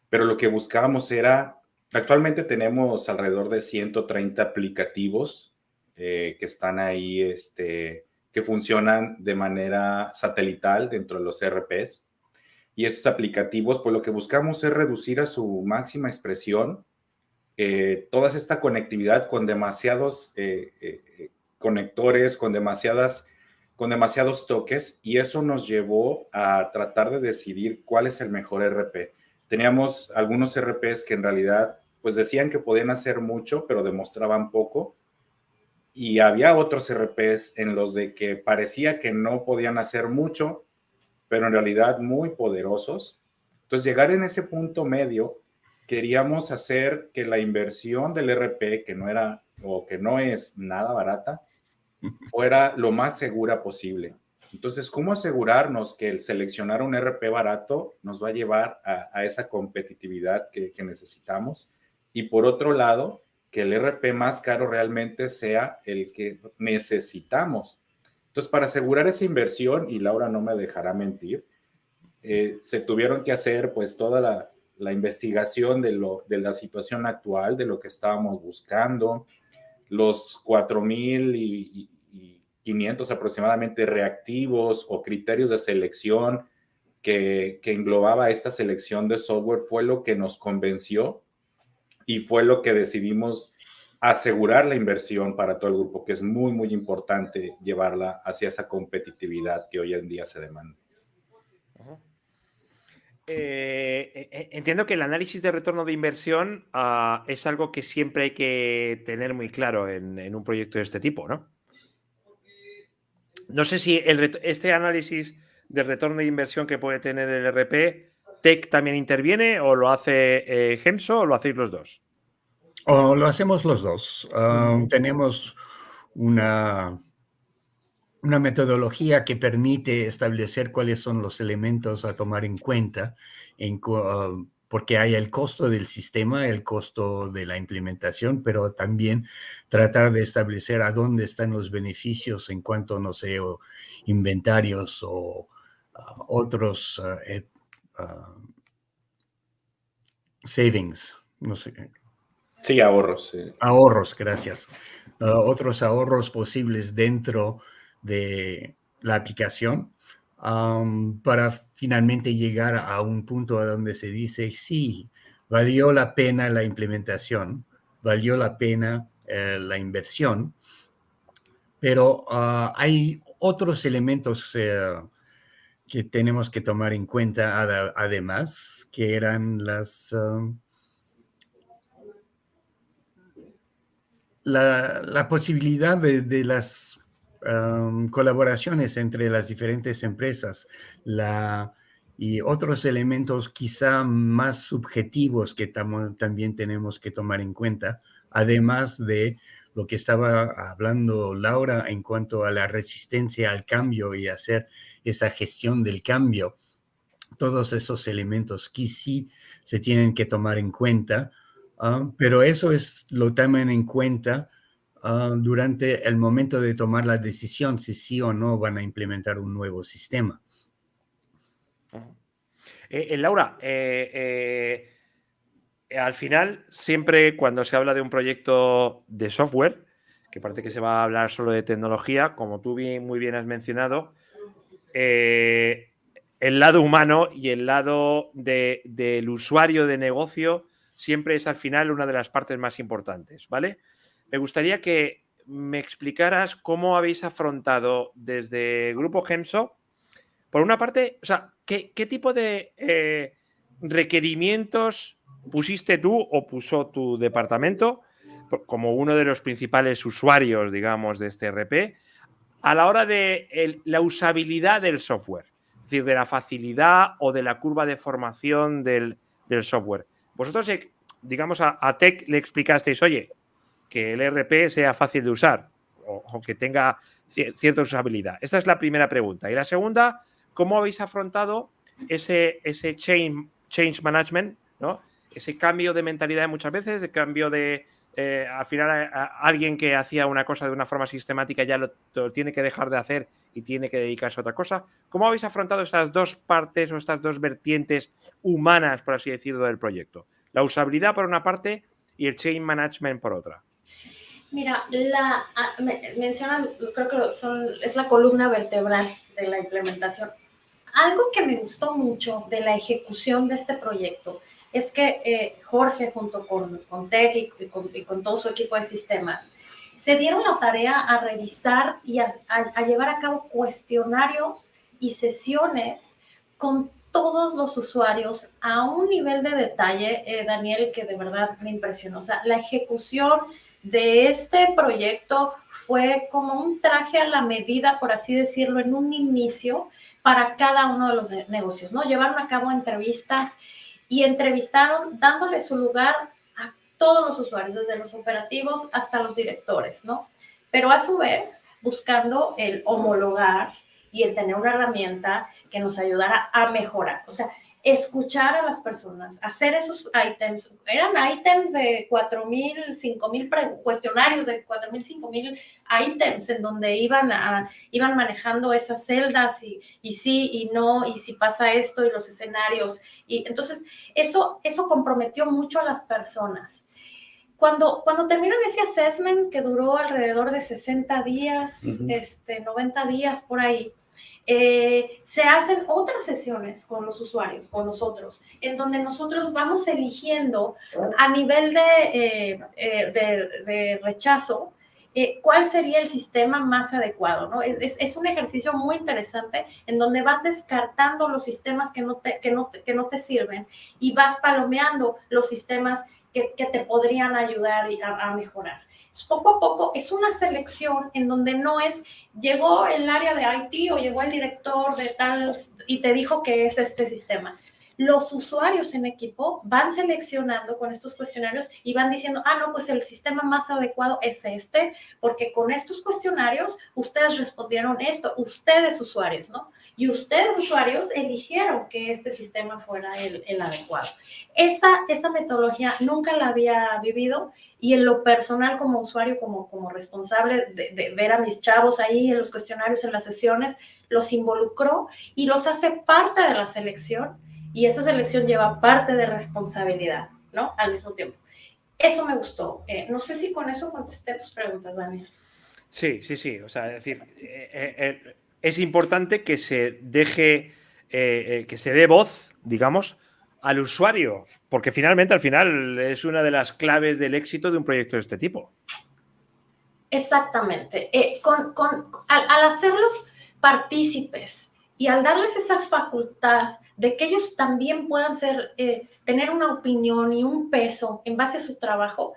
Pero lo que buscábamos era, actualmente tenemos alrededor de 130 aplicativos que están ahí, que que funcionan de manera satelital dentro de los ERPs. Y esos aplicativos, pues lo que buscamos es reducir a su máxima expresión toda esta conectividad con demasiados conectores, con demasiados toques, y eso nos llevó a tratar de decidir cuál es el mejor ERP. Teníamos algunos ERPs que en realidad pues decían que podían hacer mucho, pero demostraban poco, y había otros ERPs en los de que parecía que no podían hacer mucho, pero en realidad muy poderosos. Entonces, llegar en ese punto medio, queríamos hacer que la inversión del ERP, que no era o que no es nada barata, fuera lo más segura posible. Entonces, ¿cómo asegurarnos que el seleccionar un ERP barato nos va a llevar a esa competitividad que necesitamos? Y por otro lado, que el ERP más caro realmente sea el que necesitamos. Entonces, para asegurar esa inversión, y Laura no me dejará mentir, se tuvieron que hacer pues toda la investigación de la situación actual, de lo que estábamos buscando, los 4,500 aproximadamente reactivos o criterios de selección que englobaba esta selección de software fue lo que nos convenció y fue lo que decidimos asegurar la inversión para todo el grupo, que es muy, muy importante llevarla hacia esa competitividad que hoy en día se demanda. Entiendo que el análisis de retorno de inversión es algo que siempre hay que tener muy claro en un proyecto de este tipo, ¿no? No sé si este análisis de retorno de inversión que puede tener el ERP, Tech también interviene, o lo hace Gemso, o lo hacéis los dos. O lo hacemos los dos. Tenemos una metodología que permite establecer cuáles son los elementos a tomar en cuenta, porque hay el costo del sistema, el costo de la implementación, pero también tratar de establecer a dónde están los beneficios en cuanto, no sé, o inventarios o otros savings, no sé. Sí, ahorros. Sí. Ahorros, gracias. Otros ahorros posibles dentro de la aplicación para finalmente llegar a un punto a donde se dice, sí, valió la pena la implementación, valió la pena la inversión, pero hay otros elementos que tenemos que tomar en cuenta además, que eran la posibilidad de las colaboraciones entre las diferentes empresas y otros elementos quizá más subjetivos que también tenemos que tomar en cuenta, además de lo que estaba hablando Laura en cuanto a la resistencia al cambio y hacer esa gestión del cambio. Todos esos elementos que sí se tienen que tomar en cuenta, pero eso lo toman en cuenta durante el momento de tomar la decisión si sí o no van a implementar un nuevo sistema. Laura, al final, siempre cuando se habla de un proyecto de software, que parece que se va a hablar solo de tecnología, como tú muy bien has mencionado, el lado humano y el lado del usuario de negocio siempre es al final una de las partes más importantes, ¿vale? Me gustaría que me explicaras cómo habéis afrontado desde Grupo Gemso, por una parte, o sea, ¿qué tipo de requerimientos pusiste tú o puso tu departamento como uno de los principales usuarios, digamos, de este ERP a la hora de la usabilidad del software? Es decir, de la facilidad o de la curva de formación del software. Vosotros, digamos, a Tech le explicasteis, oye, que el ERP sea fácil de usar o que tenga cierta usabilidad. Esta es la primera pregunta. Y la segunda, ¿cómo habéis afrontado ese change management, ¿no? Ese cambio de mentalidad muchas veces, el cambio de, al final, alguien que hacía una cosa de una forma sistemática ya lo tiene que dejar de hacer y tiene que dedicarse a otra cosa? ¿Cómo habéis afrontado estas dos partes o estas dos vertientes humanas, por así decirlo, del proyecto? La usabilidad por una parte y el change management por otra. Mira, mencionan, creo que es la columna vertebral de la implementación. Algo que me gustó mucho de la ejecución de este proyecto es que Jorge, junto con Tech y con todo su equipo de sistemas, se dieron la tarea a revisar y a llevar a cabo cuestionarios y sesiones con todos los usuarios a un nivel de detalle, Daniel, que de verdad me impresionó. O sea, la ejecución de este proyecto fue como un traje a la medida, por así decirlo, en un inicio para cada uno de los negocios, ¿no? Llevaron a cabo entrevistas y entrevistaron dándole su lugar a todos los usuarios, desde los operativos hasta los directores, ¿no? Pero a su vez buscando el homologar y el tener una herramienta que nos ayudara a mejorar. O sea, escuchar a las personas, hacer esos ítems. Eran ítems de 4,000, 5,000 cuestionarios de 4,000, 5,000 ítems en donde iban manejando esas celdas y sí y no, y si pasa esto y los escenarios. Y entonces eso comprometió mucho a las personas. Cuando terminan ese assessment, que duró alrededor de 60 días, 90 días por ahí, se hacen otras sesiones con los usuarios, con nosotros, en donde nosotros vamos eligiendo a nivel de rechazo cuál sería el sistema más adecuado, ¿no? Es un ejercicio muy interesante en donde vas descartando los sistemas que no te sirven y vas palomeando los sistemas que te podrían ayudar a mejorar. Poco a poco es una selección en donde no es, llegó el área de IT o llegó el director de tal y te dijo que es este sistema. Los usuarios en equipo van seleccionando con estos cuestionarios y van diciendo, no, pues el sistema más adecuado es este, porque con estos cuestionarios ustedes respondieron esto, ustedes usuarios, ¿no? Y ustedes usuarios eligieron que este sistema fuera el adecuado. Esa metodología nunca la había vivido y en lo personal como usuario, como responsable de ver a mis chavos ahí en los cuestionarios, en las sesiones, los involucró y los hace parte de la selección. Y esa selección lleva parte de responsabilidad, ¿no? Al mismo tiempo. Eso me gustó. No sé si con eso contesté tus preguntas, Daniel. Sí. O sea, es decir, es importante que se deje, que se dé voz, digamos, al usuario, porque finalmente, al final, es una de las claves del éxito de un proyecto de este tipo. Exactamente. Al hacerlos partícipes y al darles esa facultad de que ellos también puedan tener una opinión y un peso en base a su trabajo,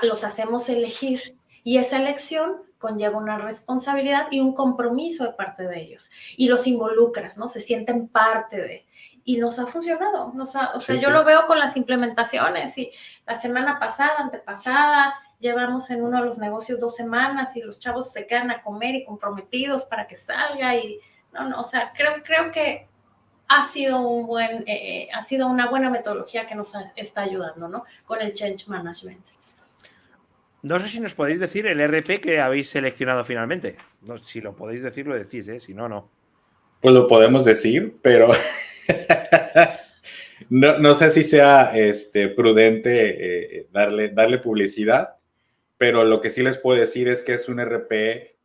los hacemos elegir. Y esa elección conlleva una responsabilidad y un compromiso de parte de ellos. Y los involucras, ¿no? Se sienten parte de. Y nos ha funcionado. Yo lo veo con las implementaciones. Y la semana pasada, antepasada, llevamos en uno de los negocios 2 semanas y los chavos se quedan a comer y comprometidos para que salga. Y creo que ha sido una buena metodología que nos está ayudando, ¿no? Con el change management. No sé si nos podéis decir el ERP que habéis seleccionado finalmente. No, si lo podéis decir, lo decís, ¿eh? Si no, no. Pues lo podemos decir, pero no sé si sea prudente darle publicidad, pero lo que sí les puedo decir es que es un ERP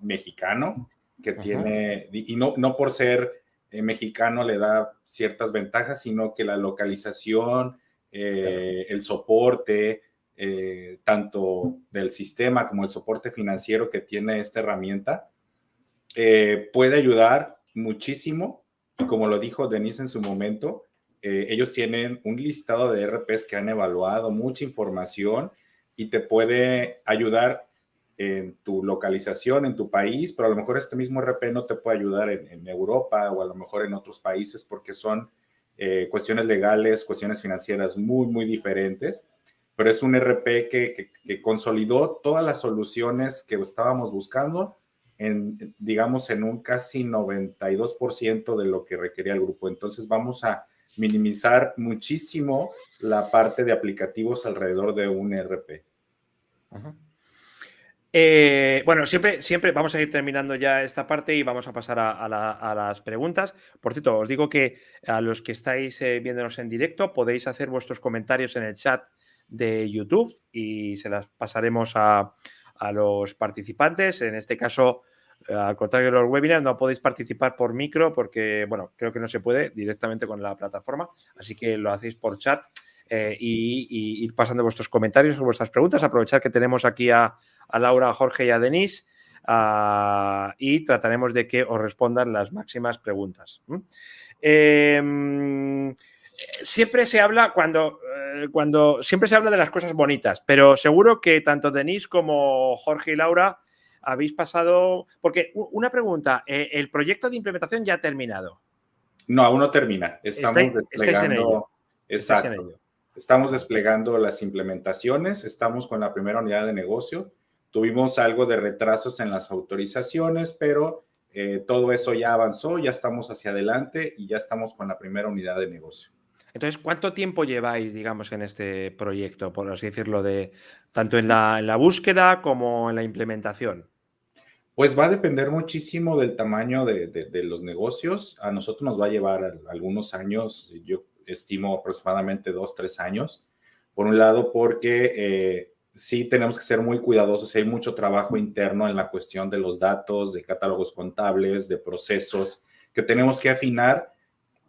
mexicano que tiene, y no por ser mexicano le da ciertas ventajas, sino que la localización, el soporte, tanto del sistema como el soporte financiero que tiene esta herramienta, puede ayudar muchísimo. Y como lo dijo Denise en su momento, ellos tienen un listado de ERPs que han evaluado, mucha información y te puede ayudar en tu localización, en tu país, pero a lo mejor este mismo ERP no te puede ayudar en Europa o a lo mejor en otros países porque son cuestiones legales, cuestiones financieras muy, muy diferentes. Pero es un ERP que consolidó todas las soluciones que estábamos buscando digamos, en un casi 92% de lo que requería el grupo. Entonces vamos a minimizar muchísimo la parte de aplicativos alrededor de un ERP. Bueno, siempre vamos a ir terminando ya esta parte y vamos a pasar a las preguntas. Por cierto, os digo que a los que estáis viéndonos en directo podéis hacer vuestros comentarios en el chat de YouTube y se las pasaremos a los participantes. En este caso, al contrario de los webinars, no podéis participar por micro porque, bueno, creo que no se puede directamente con la plataforma, así que lo hacéis por chat y ir pasando vuestros comentarios o vuestras preguntas. Aprovechar que tenemos aquí a Laura, a Jorge y a Denise y trataremos de que os respondan las máximas preguntas. Siempre se habla siempre se habla de las cosas bonitas, pero seguro que tanto Denise como Jorge y Laura habéis pasado... Porque una pregunta, ¿el proyecto de implementación ya ha terminado? No, aún no termina. Estamos estáis en ello. Exacto. En ello. Estamos desplegando las implementaciones, estamos con la primera unidad de negocio. Tuvimos algo de retrasos en las autorizaciones, pero todo eso ya avanzó, ya estamos hacia adelante y ya estamos con la primera unidad de negocio. Entonces, ¿cuánto tiempo lleváis, digamos, en este proyecto, por así decirlo, tanto en la búsqueda como en la implementación? Pues va a depender muchísimo del tamaño de los negocios. A nosotros nos va a llevar algunos años, yo estimo aproximadamente 2-3 años. Por un lado, porque sí tenemos que ser muy cuidadosos. Hay mucho trabajo interno en la cuestión de los datos, de catálogos contables, de procesos que tenemos que afinar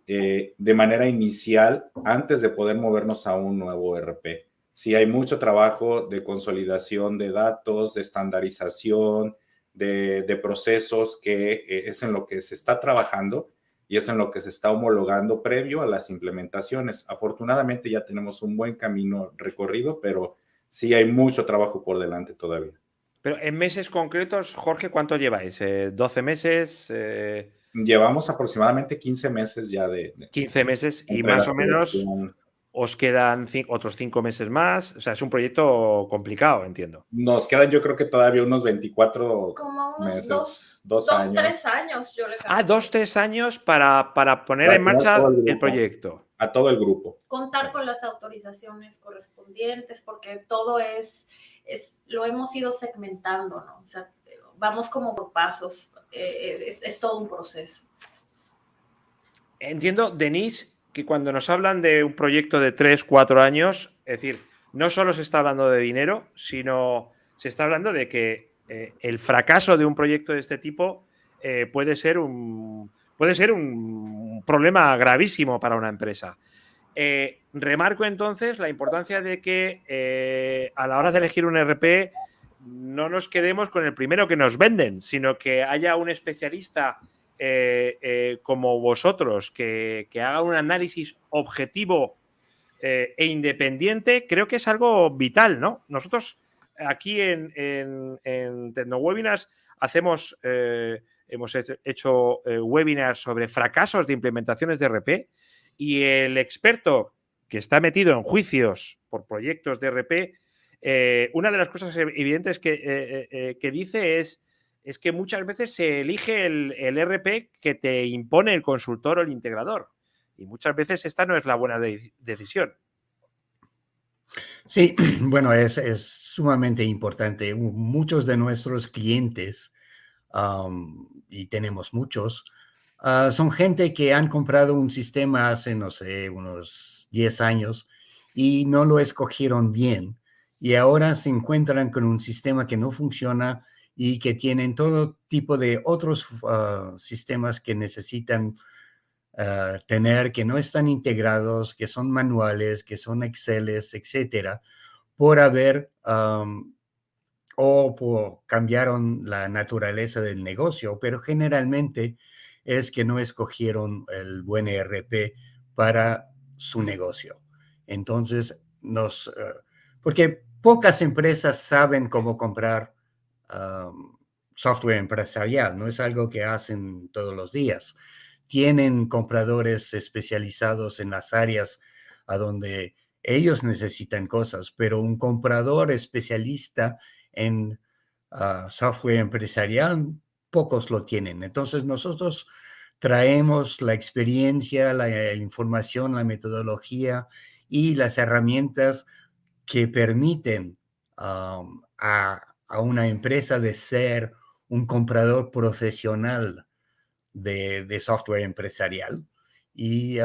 de manera inicial antes de poder movernos a un nuevo ERP. Sí hay mucho trabajo de consolidación de datos, de estandarización, de procesos que es en lo que se está trabajando y es en lo que se está homologando previo a las implementaciones. Afortunadamente ya tenemos un buen camino recorrido, pero sí hay mucho trabajo por delante todavía. Pero en meses concretos, Jorge, ¿cuánto lleváis? ¿12 meses? Llevamos aproximadamente 15 meses ya de 15 meses y más o menos os quedan otros 5 meses más. O sea, es un proyecto complicado, entiendo. Nos quedan, yo creo que todavía unos 24 como unos meses, 2-3 años. Yo le 2-3 años para poner en marcha el proyecto. A todo el grupo. Contar con las autorizaciones correspondientes, porque todo lo hemos ido segmentando, ¿no? O sea, vamos como por pasos. Es todo un proceso. Entiendo, Denise, que cuando nos hablan de un proyecto de 3-4 años, es decir, no solo se está hablando de dinero, sino se está hablando de que el fracaso de un proyecto de este tipo puede ser un problema gravísimo para una empresa. Remarco entonces la importancia de que a la hora de elegir un ERP no nos quedemos con el primero que nos venden, sino que haya un especialista como vosotros que haga un análisis objetivo e independiente. Creo que es algo vital, ¿no? Nosotros aquí en TecnoWebinars hemos hecho webinars sobre fracasos de implementaciones de ERP y el experto que está metido en juicios por proyectos de ERP, una de las cosas evidentes que dice es que muchas veces se elige el ERP que te impone el consultor o el integrador. Y muchas veces esta no es la buena decisión. Sí, bueno, es sumamente importante. Muchos de nuestros clientes, y tenemos muchos, son gente que han comprado un sistema hace, no sé, unos 10 años y no lo escogieron bien. Y ahora se encuentran con un sistema que no funciona y que tienen todo tipo de otros sistemas que necesitan tener, que no están integrados, que son manuales, que son Exceles, etcétera, por haber cambiaron la naturaleza del negocio, pero generalmente es que no escogieron el buen ERP para su negocio. Entonces, porque pocas empresas saben cómo comprar software empresarial, no es algo que hacen todos los días. Tienen compradores especializados en las áreas a donde ellos necesitan cosas, pero un comprador especialista en software empresarial, pocos lo tienen. Entonces, nosotros traemos la experiencia, la información, la metodología y las herramientas que permiten a una empresa de ser un comprador profesional de software empresarial y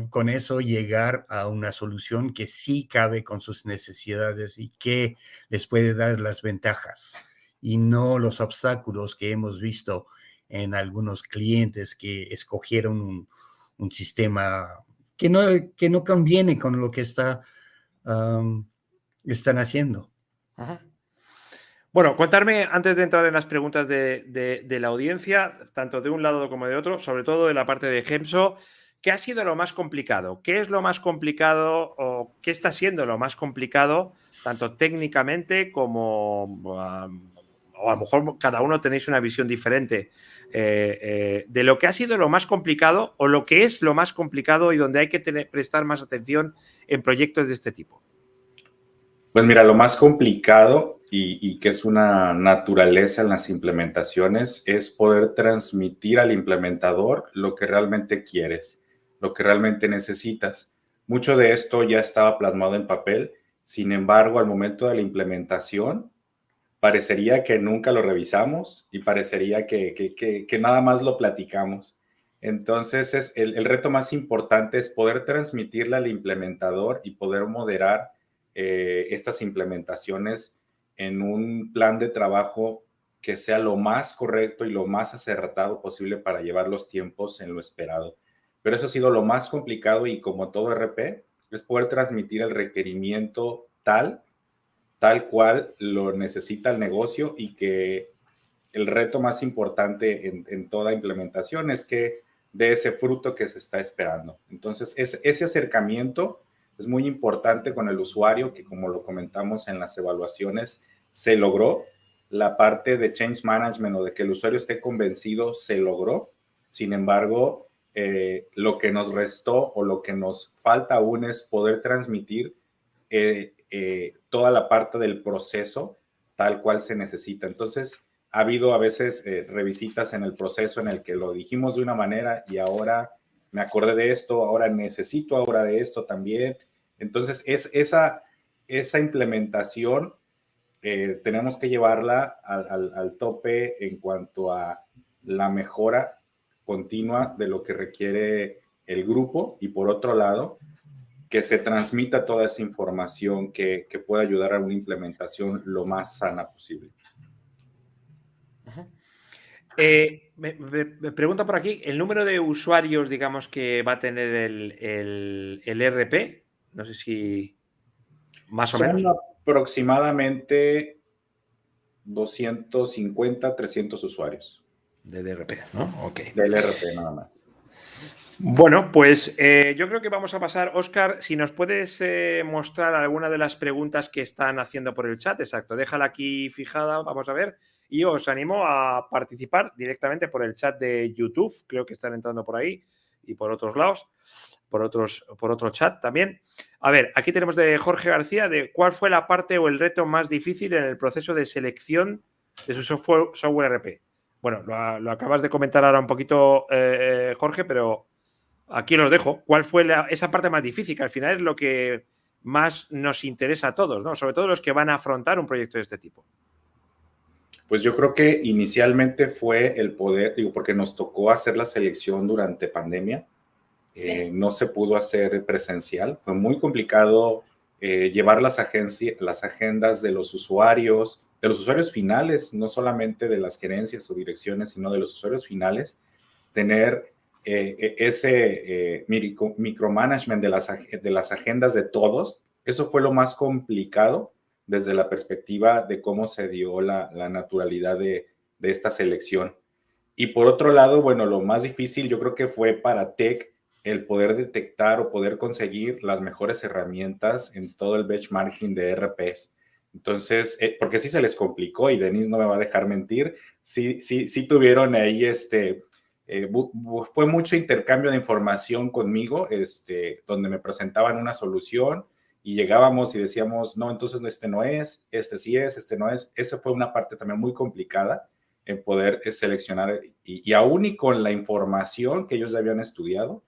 con eso llegar a una solución que sí cabe con sus necesidades y que les puede dar las ventajas y no los obstáculos que hemos visto en algunos clientes que escogieron un sistema que no conviene con lo que están haciendo. Ajá. Bueno, contarme, antes de entrar en las preguntas de la audiencia, tanto de un lado como de otro, sobre todo de la parte de Gemso, ¿qué ha sido lo más complicado? ¿Qué es lo más complicado o qué está siendo lo más complicado, tanto técnicamente como, o a lo mejor cada uno tenéis una visión diferente, de lo que ha sido lo más complicado o lo que es lo más complicado y donde hay que prestar más atención en proyectos de este tipo? Pues mira, lo más complicado y que es una naturaleza en las implementaciones es poder transmitir al implementador lo que realmente quieres, lo que realmente necesitas. Mucho de esto ya estaba plasmado en papel, sin embargo, al momento de la implementación, parecería que nunca lo revisamos y parecería que nada más lo platicamos. Entonces, el reto más importante es poder transmitirle al implementador y poder moderar estas implementaciones en un plan de trabajo que sea lo más correcto y lo más acertado posible para llevar los tiempos en lo esperado. Pero eso ha sido lo más complicado y como todo RP, es poder transmitir el requerimiento tal cual lo necesita el negocio y que el reto más importante en toda implementación es que dé ese fruto que se está esperando. Entonces, ese acercamiento es muy importante con el usuario, que como lo comentamos en las evaluaciones, se logró. La parte de change management o de que el usuario esté convencido se logró. Sin embargo, lo que nos restó o lo que nos falta aún es poder transmitir toda la parte del proceso tal cual se necesita. Entonces, ha habido a veces revisitas en el proceso en el que lo dijimos de una manera y ahora me acordé de esto, ahora necesito ahora de esto también. Entonces, esa implementación tenemos que llevarla al tope en cuanto a la mejora continua de lo que requiere el grupo y por otro lado, que se transmita toda esa información que pueda ayudar a una implementación lo más sana posible. Me pregunta por aquí el número de usuarios, digamos, que va a tener el ERP. No sé si más o menos. Son aproximadamente 250, 300 usuarios. Del ERP, ¿no? Ok. Del ERP nada más. Bueno, pues yo creo que vamos a pasar, Óscar, si nos puedes mostrar alguna de las preguntas que están haciendo por el chat, exacto, déjala aquí fijada, vamos a ver, y os animo a participar directamente por el chat de YouTube, creo que están entrando por ahí y por otros lados, por otro chat también. A ver, aquí tenemos de Jorge García, de cuál fue la parte o el reto más difícil en el proceso de selección de su software ERP. Bueno, lo acabas de comentar ahora un poquito, Jorge, pero aquí los dejo. ¿Cuál fue esa parte más difícil? Que al final es lo que más nos interesa a todos, ¿no? Sobre todo los que van a afrontar un proyecto de este tipo. Pues yo creo que inicialmente fue el poder, porque nos tocó hacer la selección durante pandemia. Sí. No se pudo hacer presencial. Fue muy complicado llevar las agendas de los usuarios finales, no solamente de las gerencias o direcciones, sino de los usuarios finales, tener ese micromanagement de las agendas de todos. Eso fue lo más complicado desde la perspectiva de cómo se dio la naturalidad de esta selección. Y por otro lado, bueno, lo más difícil yo creo que fue para Tech el poder detectar o poder conseguir las mejores herramientas en todo el benchmarking de RPs. Entonces, porque sí se les complicó y Denise no me va a dejar mentir, sí tuvieron ahí fue mucho intercambio de información conmigo, donde me presentaban una solución y llegábamos y decíamos, no, entonces este no es, este sí es, este no es. Esa fue una parte también muy complicada en poder seleccionar y aún y con la información que ellos habían estudiado,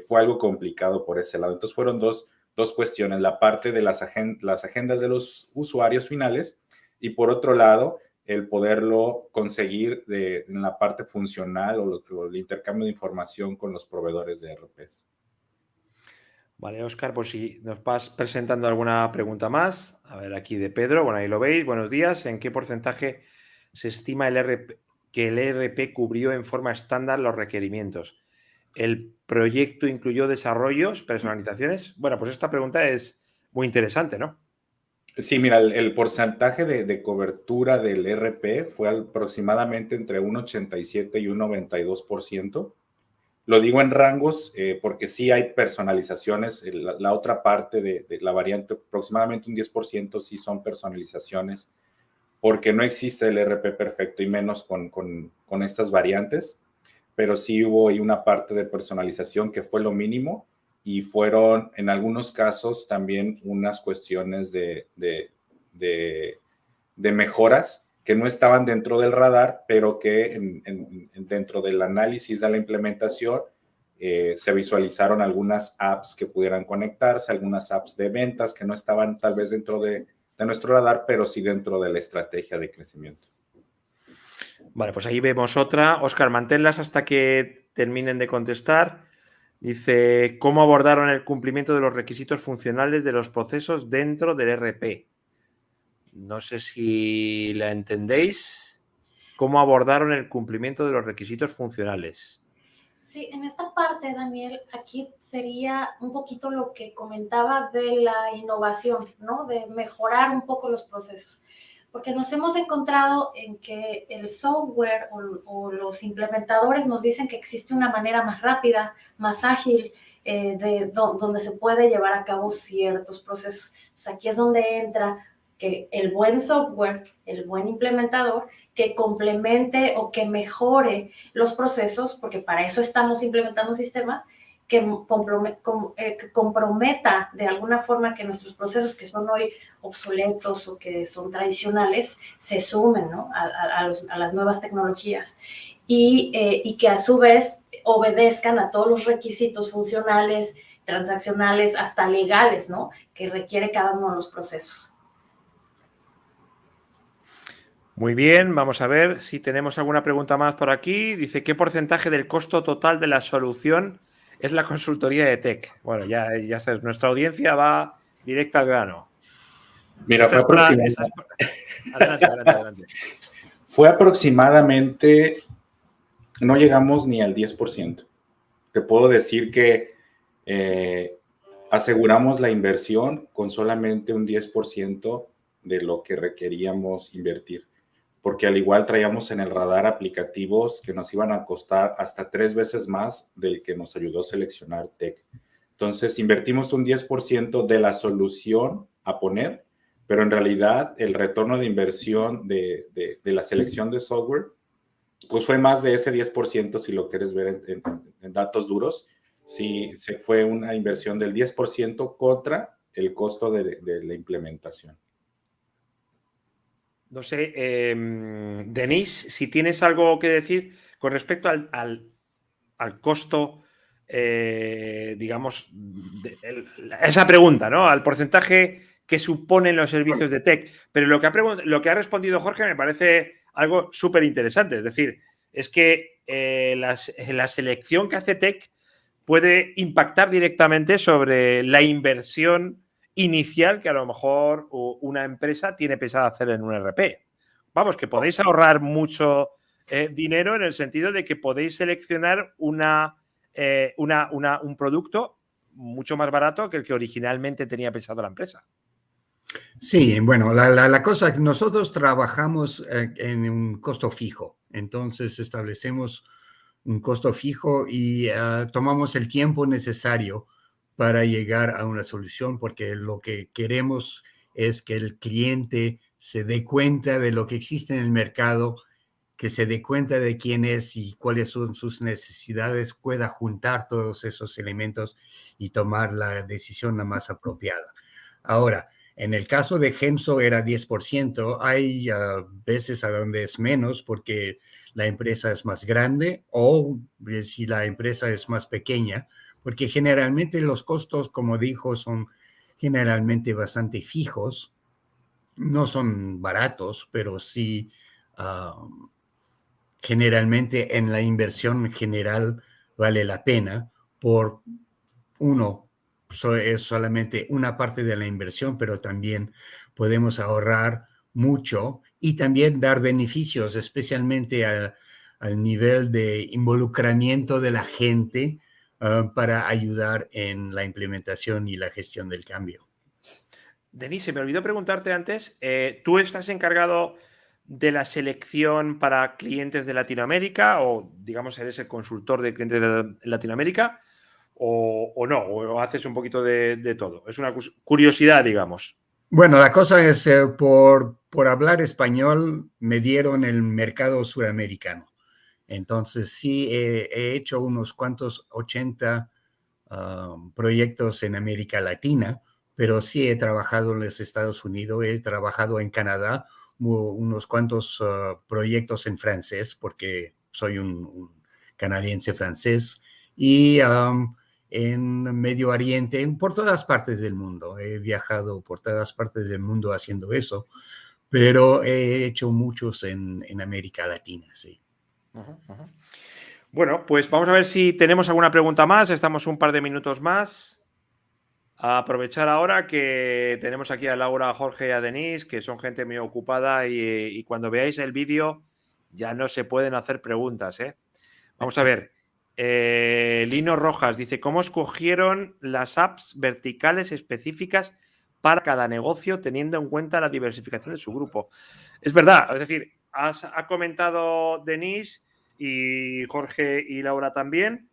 fue algo complicado por ese lado. Entonces fueron dos cuestiones, la parte de las agendas de los usuarios finales y por otro lado, el poderlo conseguir en la parte funcional o el intercambio de información con los proveedores de ERPs. Vale, Óscar, pues si nos vas presentando alguna pregunta más. A ver, aquí de Pedro, bueno, ahí lo veis. Buenos días. ¿En qué porcentaje se estima que el ERP cubrió en forma estándar los requerimientos? ¿El proyecto incluyó desarrollos, personalizaciones? Bueno, pues esta pregunta es muy interesante, ¿no? Sí, mira, el porcentaje de cobertura del ERP fue aproximadamente entre un 87 y un 92%. Lo digo en rangos porque sí hay personalizaciones. La otra parte de la variante, aproximadamente un 10% sí son personalizaciones, porque no existe el ERP perfecto y menos con estas variantes, pero sí hubo ahí una parte de personalización que fue lo mínimo y fueron en algunos casos también unas cuestiones de mejoras que no estaban dentro del radar, pero que dentro del análisis de la implementación se visualizaron algunas apps que pudieran conectarse, algunas apps de ventas que no estaban tal vez dentro de nuestro radar, pero sí dentro de la estrategia de crecimiento. Vale, pues ahí vemos otra. Óscar, manténlas hasta que terminen de contestar. Dice, ¿cómo abordaron el cumplimiento de los requisitos funcionales de los procesos dentro del ERP? No sé si la entendéis. ¿Cómo abordaron el cumplimiento de los requisitos funcionales? Sí, en esta parte, Daniel, aquí sería un poquito lo que comentaba de la innovación, ¿no? De mejorar un poco los procesos. Porque nos hemos encontrado en que el software o los implementadores nos dicen que existe una manera más rápida, más ágil, donde se puede llevar a cabo ciertos procesos. Entonces, aquí es donde entra que el buen software, el buen implementador, que complemente o que mejore los procesos, porque para eso estamos implementando un sistema, que comprometa de alguna forma que nuestros procesos que son hoy obsoletos o que son tradicionales se sumen, ¿no? a las nuevas tecnologías y que a su vez obedezcan a todos los requisitos funcionales, transaccionales, hasta legales, ¿no? Que requiere cada uno de los procesos. Muy bien, vamos a ver si tenemos alguna pregunta más por aquí. Dice, ¿qué porcentaje del costo total de la solución es la consultoría de tech? Bueno, ya sabes, nuestra audiencia va directa al grano. Mira, Adelante. Fue aproximadamente, no llegamos ni al 10%. Te puedo decir que aseguramos la inversión con solamente un 10% de lo que requeríamos invertir, porque al igual traíamos en el radar aplicativos que nos iban a costar hasta 3 veces más del que nos ayudó a seleccionar Tech. Entonces, invertimos un 10% de la solución a poner, pero en realidad el retorno de inversión de la selección de software, pues fue más de ese 10% si lo quieres ver en datos duros. Sí, se fue una inversión del 10% contra el costo de la implementación. No sé, Denise, si tienes algo que decir con respecto al costo, digamos, esa pregunta, ¿no? Al porcentaje que suponen los servicios de tech. Pero lo que ha respondido Jorge me parece algo súper interesante. Es decir, es que la selección que hace tech puede impactar directamente sobre la inversión inicial que a lo mejor una empresa tiene pensado hacer en un ERP. Vamos, que podéis ahorrar mucho dinero en el sentido de que podéis seleccionar un producto mucho más barato que el que originalmente tenía pensado la empresa. Sí, bueno, la cosa, nosotros trabajamos en un costo fijo, entonces establecemos un costo fijo y tomamos el tiempo necesario para llegar a una solución, porque lo que queremos es que el cliente se dé cuenta de lo que existe en el mercado, que se dé cuenta de quién es y cuáles son sus necesidades, pueda juntar todos esos elementos y tomar la decisión la más apropiada. Ahora, en el caso de Genso era 10%, hay veces a donde es menos porque la empresa es más grande o si la empresa es más pequeña, porque generalmente los costos, como dijo, son generalmente bastante fijos, no son baratos, pero sí generalmente en la inversión general vale la pena por es solamente una parte de la inversión, pero también podemos ahorrar mucho y también dar beneficios, especialmente al nivel de involucramiento de la gente para ayudar en la implementación y la gestión del cambio. Denis, se me olvidó preguntarte antes, ¿tú estás encargado de la selección para clientes de Latinoamérica o, digamos, eres el consultor de clientes de Latinoamérica o no? ¿O haces un poquito de todo? Es una curiosidad, digamos. Bueno, la cosa es, por hablar español, me dieron el mercado suramericano. Entonces, sí, he hecho unos cuantos 80 proyectos en América Latina, pero sí he trabajado en los Estados Unidos, he trabajado en Canadá, unos cuantos proyectos en francés, porque soy un canadiense francés, y en Medio Oriente, por todas partes del mundo. He viajado por todas partes del mundo haciendo eso, pero he hecho muchos en América Latina, sí. Bueno, pues vamos a ver si tenemos alguna pregunta más. Estamos un par de minutos más. A aprovechar ahora que tenemos aquí a Laura, a Jorge y a Denise, que son gente muy ocupada y cuando veáis el vídeo ya no se pueden hacer preguntas, ¿eh? Vamos a ver. Lino Rojas dice, ¿cómo escogieron las apps verticales específicas para cada negocio teniendo en cuenta la diversificación de su grupo? Es verdad, es decir, ha comentado Denise y Jorge y Laura también.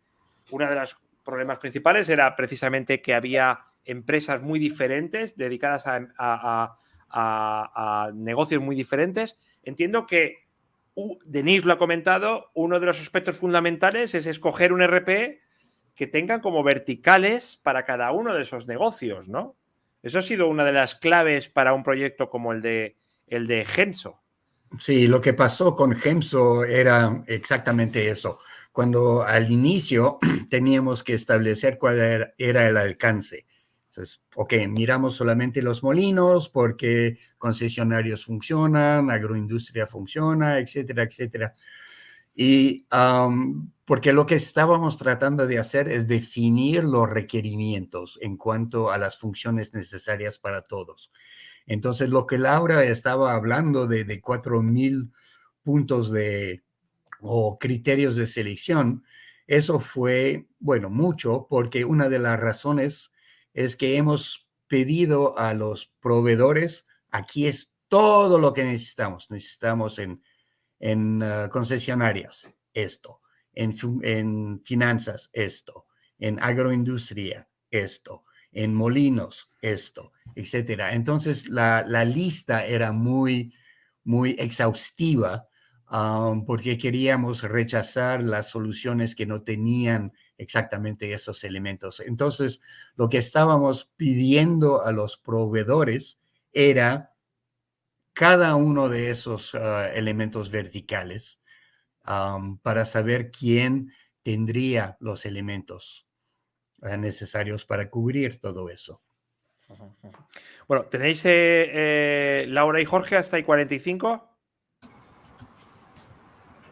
Uno de los problemas principales era precisamente que había empresas muy diferentes dedicadas a negocios muy diferentes. Entiendo que Denise lo ha comentado, uno de los aspectos fundamentales es escoger un RP que tenga como verticales para cada uno de esos negocios, ¿no? Eso ha sido una de las claves para un proyecto como el de Genso. Sí, lo que pasó con Gemso era exactamente eso. Cuando al inicio teníamos que establecer cuál era el alcance. Entonces, ok, miramos solamente los molinos porque concesionarios funcionan, agroindustria funciona, etcétera, etcétera. Y porque lo que estábamos tratando de hacer es definir los requerimientos en cuanto a las funciones necesarias para todos. Entonces, lo que Laura estaba hablando de 4,000 puntos o criterios de selección, eso fue, bueno, mucho, porque una de las razones es que hemos pedido a los proveedores, aquí es todo lo que necesitamos. Necesitamos en concesionarias, esto, en finanzas, esto, en agroindustria, esto, en molinos, esto, etcétera. Entonces, la lista era muy, muy exhaustiva porque queríamos rechazar las soluciones que no tenían exactamente esos elementos. Entonces, lo que estábamos pidiendo a los proveedores era cada uno de esos elementos verticales para saber quién tendría los elementos necesarios para cubrir todo eso. Bueno, ¿tenéis Laura y Jorge hasta ahí 45?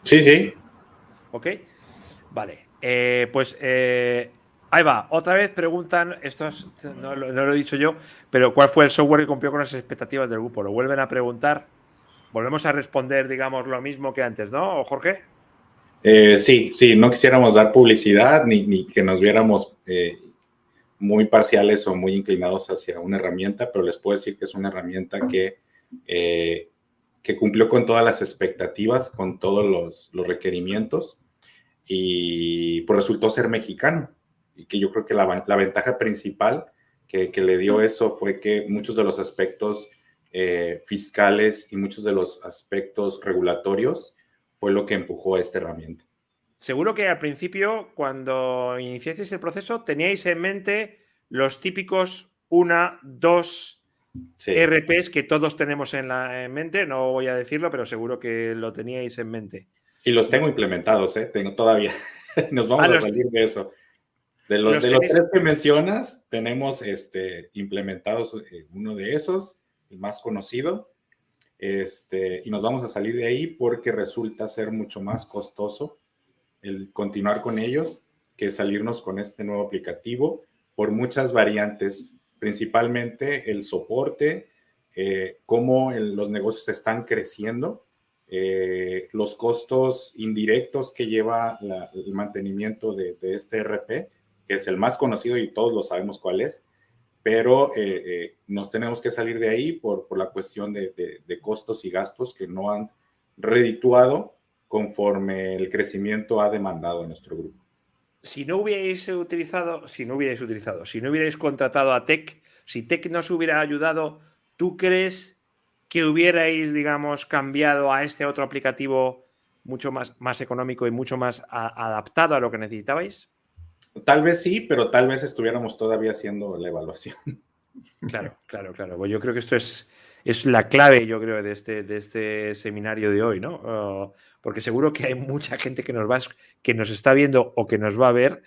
Sí, sí. Ok, vale. Pues ahí va. Otra vez preguntan, no lo he dicho yo, pero ¿cuál fue el software que cumplió con las expectativas del grupo? Lo vuelven a preguntar. Volvemos a responder, digamos, lo mismo que antes, ¿no, Jorge? Sí, no quisiéramos dar publicidad ni que nos viéramos muy parciales o muy inclinados hacia una herramienta, pero les puedo decir que es una herramienta que cumplió con todas las expectativas, con todos los requerimientos y pues resultó ser mexicano. Y que yo creo que la ventaja principal que le dio eso fue que muchos de los aspectos fiscales y muchos de los aspectos regulatorios fue lo que empujó a esta herramienta. Seguro que al principio, cuando iniciasteis el proceso, teníais en mente los típicos 1, 2 sí. RPs que todos tenemos en mente. No voy a decirlo, pero seguro que lo teníais en mente. Y los tengo implementados, tengo todavía. Nos vamos a salir de eso. De los tres que mencionas, tenemos implementados uno de esos, el más conocido, y nos vamos a salir de ahí porque resulta ser mucho más costoso el continuar con ellos que salirnos con este nuevo aplicativo por muchas variantes, principalmente el soporte, cómo los negocios están creciendo, los costos indirectos que lleva el mantenimiento de este ERP, que es el más conocido y todos lo sabemos cuál es, pero nos tenemos que salir de ahí por la cuestión de costos y gastos que no han redituado conforme el crecimiento ha demandado en nuestro grupo. Si no hubierais contratado a Tech, si Tech no os hubiera ayudado, ¿tú crees que hubierais, digamos, cambiado a este otro aplicativo mucho más económico y mucho más adaptado a lo que necesitabais? Tal vez sí, pero tal vez estuviéramos todavía haciendo la evaluación. Claro. Pues yo creo que esto es la clave, yo creo, de este seminario de hoy, ¿no? Porque seguro que hay mucha gente que nos está viendo o que nos va a ver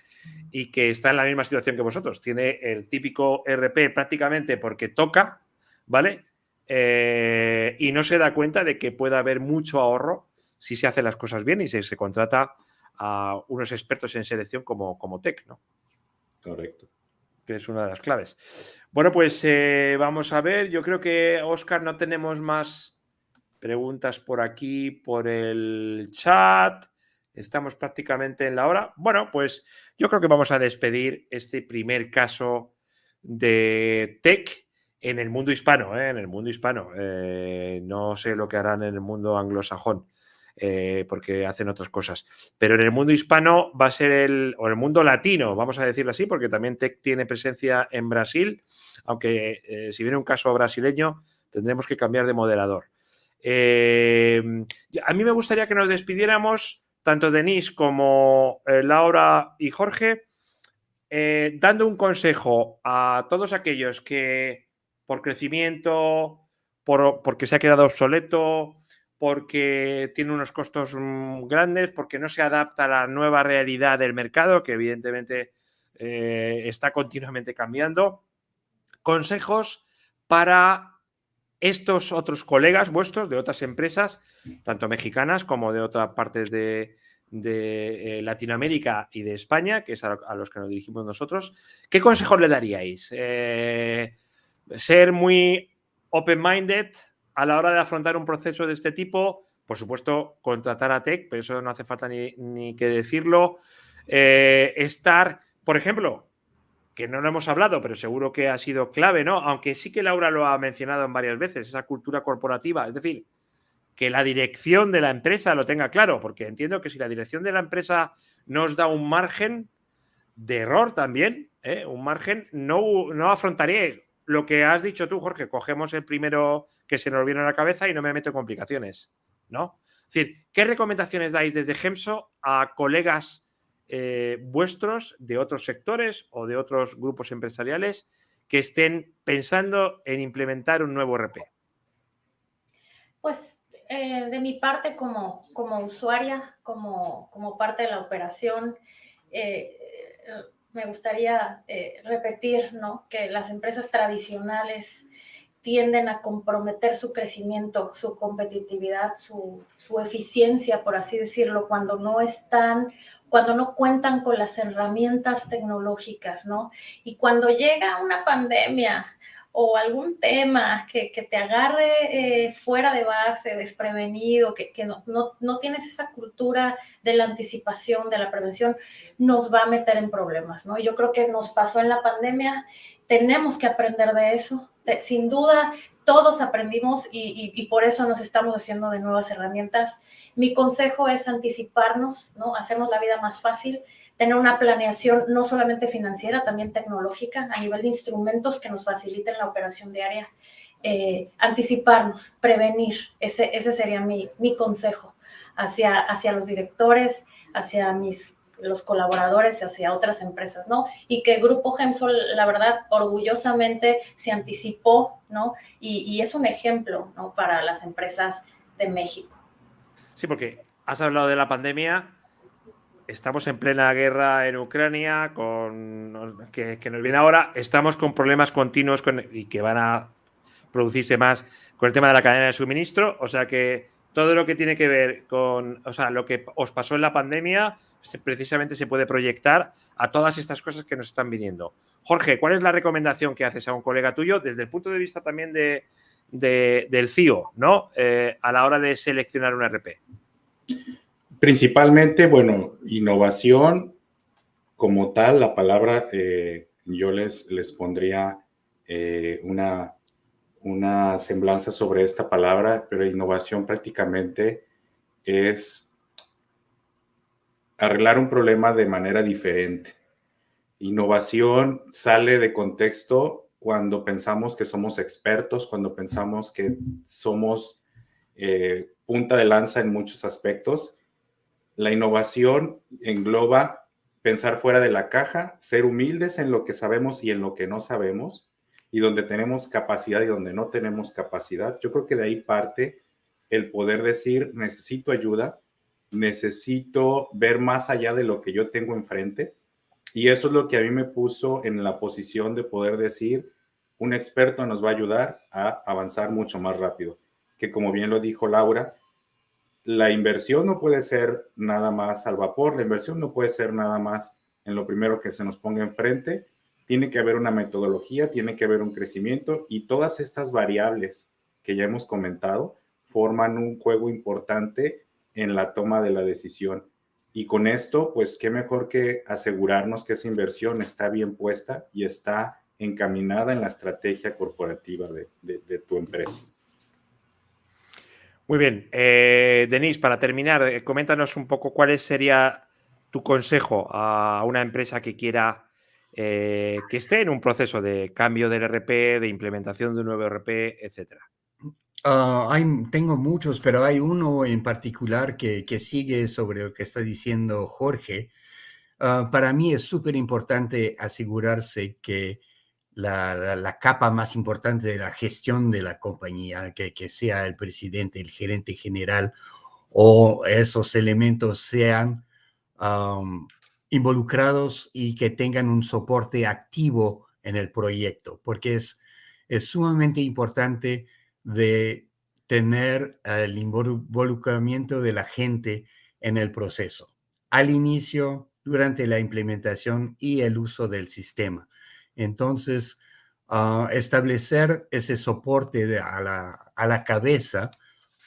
y que está en la misma situación que vosotros. Tiene el típico RP prácticamente porque toca, ¿vale? Y no se da cuenta de que puede haber mucho ahorro si se hacen las cosas bien y se contrata a unos expertos en selección como Tech, ¿no? Correcto. Que es una de las claves. Bueno, pues vamos a ver. Yo creo que, Óscar, no tenemos más preguntas por aquí, por el chat. Estamos prácticamente en la hora. Bueno, pues yo creo que vamos a despedir este primer caso de Tech en el mundo hispano, en el mundo hispano. No sé lo que harán en el mundo anglosajón. Porque hacen otras cosas. Pero en el mundo hispano va a ser o el mundo latino, vamos a decirlo así, porque también Tech tiene presencia en Brasil, aunque si viene un caso brasileño tendremos que cambiar de moderador. A mí me gustaría que nos despidiéramos, tanto Denise como Laura y Jorge, dando un consejo a todos aquellos que por crecimiento, porque se ha quedado obsoleto, porque tiene unos costos grandes, porque no se adapta a la nueva realidad del mercado, que evidentemente está continuamente cambiando. Consejos para estos otros colegas vuestros de otras empresas, tanto mexicanas como de otras partes de Latinoamérica y de España, que es a los que nos dirigimos nosotros. ¿Qué consejos le daríais? Ser muy open-minded a la hora de afrontar un proceso de este tipo. Por supuesto, contratar a Tech, pero eso no hace falta ni que decirlo. Estar, por ejemplo, que no lo hemos hablado, pero seguro que ha sido clave, ¿no? Aunque sí que Laura lo ha mencionado en varias veces, esa cultura corporativa. Es decir, que la dirección de la empresa lo tenga claro, porque entiendo que si la dirección de la empresa nos da un margen de error también, un margen, no afrontaríais lo que has dicho tú, Jorge. Cogemos el primero que se nos viene a la cabeza y no me meto en complicaciones, ¿no? Es decir, ¿qué recomendaciones dais desde Gemso a colegas vuestros de otros sectores o de otros grupos empresariales que estén pensando en implementar un nuevo RP? Pues de mi parte como usuaria, como parte de la operación, me gustaría repetir, ¿no?, que las empresas tradicionales tienden a comprometer su crecimiento, su competitividad, su eficiencia, por así decirlo, cuando no cuentan con las herramientas tecnológicas, ¿no? Y cuando llega una pandemia o algún tema que te agarre fuera de base, desprevenido, que no tienes esa cultura de la anticipación, de la prevención, nos va a meter en problemas, ¿no? Yo creo que nos pasó en la pandemia, tenemos que aprender de eso. Sin duda, todos aprendimos y por eso nos estamos haciendo de nuevas herramientas. Mi consejo es anticiparnos, ¿no? Hacernos la vida más fácil, tener una planeación no solamente financiera, también tecnológica, a nivel de instrumentos que nos faciliten la operación diaria. Anticiparnos, prevenir, ese sería mi consejo hacia los directores, hacia los colaboradores, hacia otras empresas, ¿no? Y que el Grupo Gemso, la verdad, orgullosamente se anticipó, ¿no? Y es un ejemplo, ¿no?, para las empresas de México. Sí, porque has hablado de la pandemia. Estamos en plena guerra en Ucrania, que nos viene ahora. Estamos con problemas continuos y que van a producirse más con el tema de la cadena de suministro. O sea que todo lo que tiene que ver con, o sea, lo que os pasó en la pandemia, precisamente se puede proyectar a todas estas cosas que nos están viniendo. Jorge, ¿cuál es la recomendación que haces a un colega tuyo desde el punto de vista también del CIO, ¿no? A la hora de seleccionar un RP? Principalmente, bueno, innovación como tal, la palabra yo les pondría una semblanza sobre esta palabra, pero innovación prácticamente es arreglar un problema de manera diferente. Innovación sale de contexto cuando pensamos que somos expertos, cuando pensamos que somos punta de lanza en muchos aspectos. La innovación engloba pensar fuera de la caja, ser humildes en lo que sabemos y en lo que no sabemos, y donde tenemos capacidad y donde no tenemos capacidad. Yo creo que de ahí parte el poder decir, necesito ayuda, necesito ver más allá de lo que yo tengo enfrente, y eso es lo que a mí me puso en la posición de poder decir, un experto nos va a ayudar a avanzar mucho más rápido, que como bien lo dijo Laura, la inversión no puede ser nada más al vapor, la inversión no puede ser nada más en lo primero que se nos ponga enfrente, tiene que haber una metodología, tiene que haber un crecimiento y todas estas variables que ya hemos comentado forman un juego importante en la toma de la decisión. Y con esto, pues qué mejor que asegurarnos que esa inversión está bien puesta y está encaminada en la estrategia corporativa de tu empresa. Muy bien. Denise, para terminar, coméntanos un poco cuál sería tu consejo a una empresa que quiera que esté en un proceso de cambio del RP, de implementación de un nuevo RP, etcétera. Tengo muchos, pero hay uno en particular que sigue sobre lo que está diciendo Jorge. Para mí es súper importante asegurarse que la capa más importante de la gestión de la compañía, que sea el presidente, el gerente general o esos elementos sean involucrados y que tengan un soporte activo en el proyecto, porque es sumamente importante de tener el involucramiento de la gente en el proceso, al inicio, durante la implementación y el uso del sistema. Entonces, establecer ese soporte a la cabeza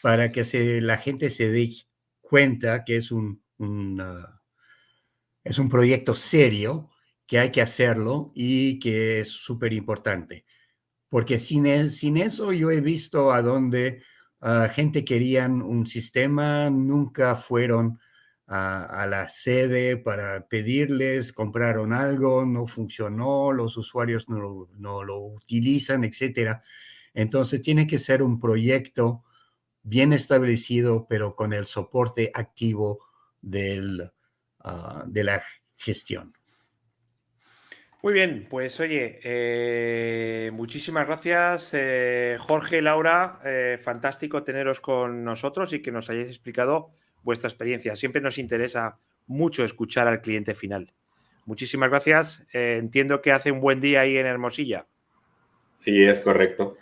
para que la gente se dé cuenta que es un proyecto serio, que hay que hacerlo y que es súper importante. Porque sin eso yo he visto a donde gente querían un sistema, nunca fueron a la sede para pedirles, compraron algo, no funcionó, los usuarios no lo utilizan, etc. Entonces tiene que ser un proyecto bien establecido, pero con el soporte activo de la gestión. Muy bien, pues oye, muchísimas gracias, Jorge, Laura, fantástico teneros con nosotros y que nos hayáis explicado vuestra experiencia. Siempre nos interesa mucho escuchar al cliente final. Muchísimas gracias. Entiendo que hace un buen día ahí en Hermosilla. Sí, es correcto.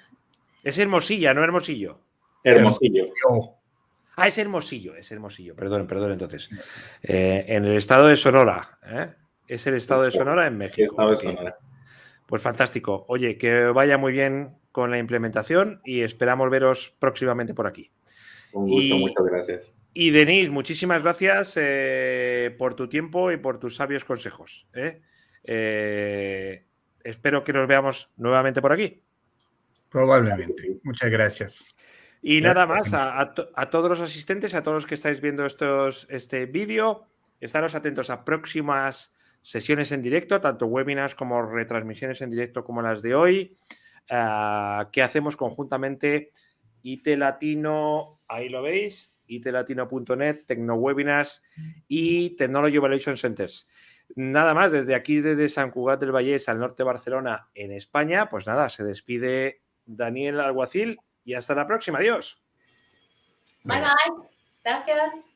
Es Hermosilla, no Hermosillo. Hermosillo. Es Hermosillo, perdón, entonces. En el estado de Sonora, ¿eh? Es el estado de Sonora en México. Estado de Sonora. Pues fantástico. Oye, que vaya muy bien con la implementación y esperamos veros próximamente por aquí. Un gusto, muchas gracias. Y Denise, muchísimas gracias por tu tiempo y por tus sabios consejos. Espero que nos veamos nuevamente por aquí. Probablemente. Muchas gracias. Y nada más, a todos los asistentes, a todos los que estáis viendo este vídeo, estaros atentos a próximas sesiones en directo, tanto webinars como retransmisiones en directo como las de hoy, que hacemos conjuntamente IT Latino, ahí lo veis, itlatino.net, Tecnowebinars y Technology Evaluation Centers. Nada más, desde aquí, desde Sant Cugat del Vallès, al norte de Barcelona, en España, pues nada, se despide Daniel Alguacil y hasta la próxima. Adiós. Bye, bye. Gracias.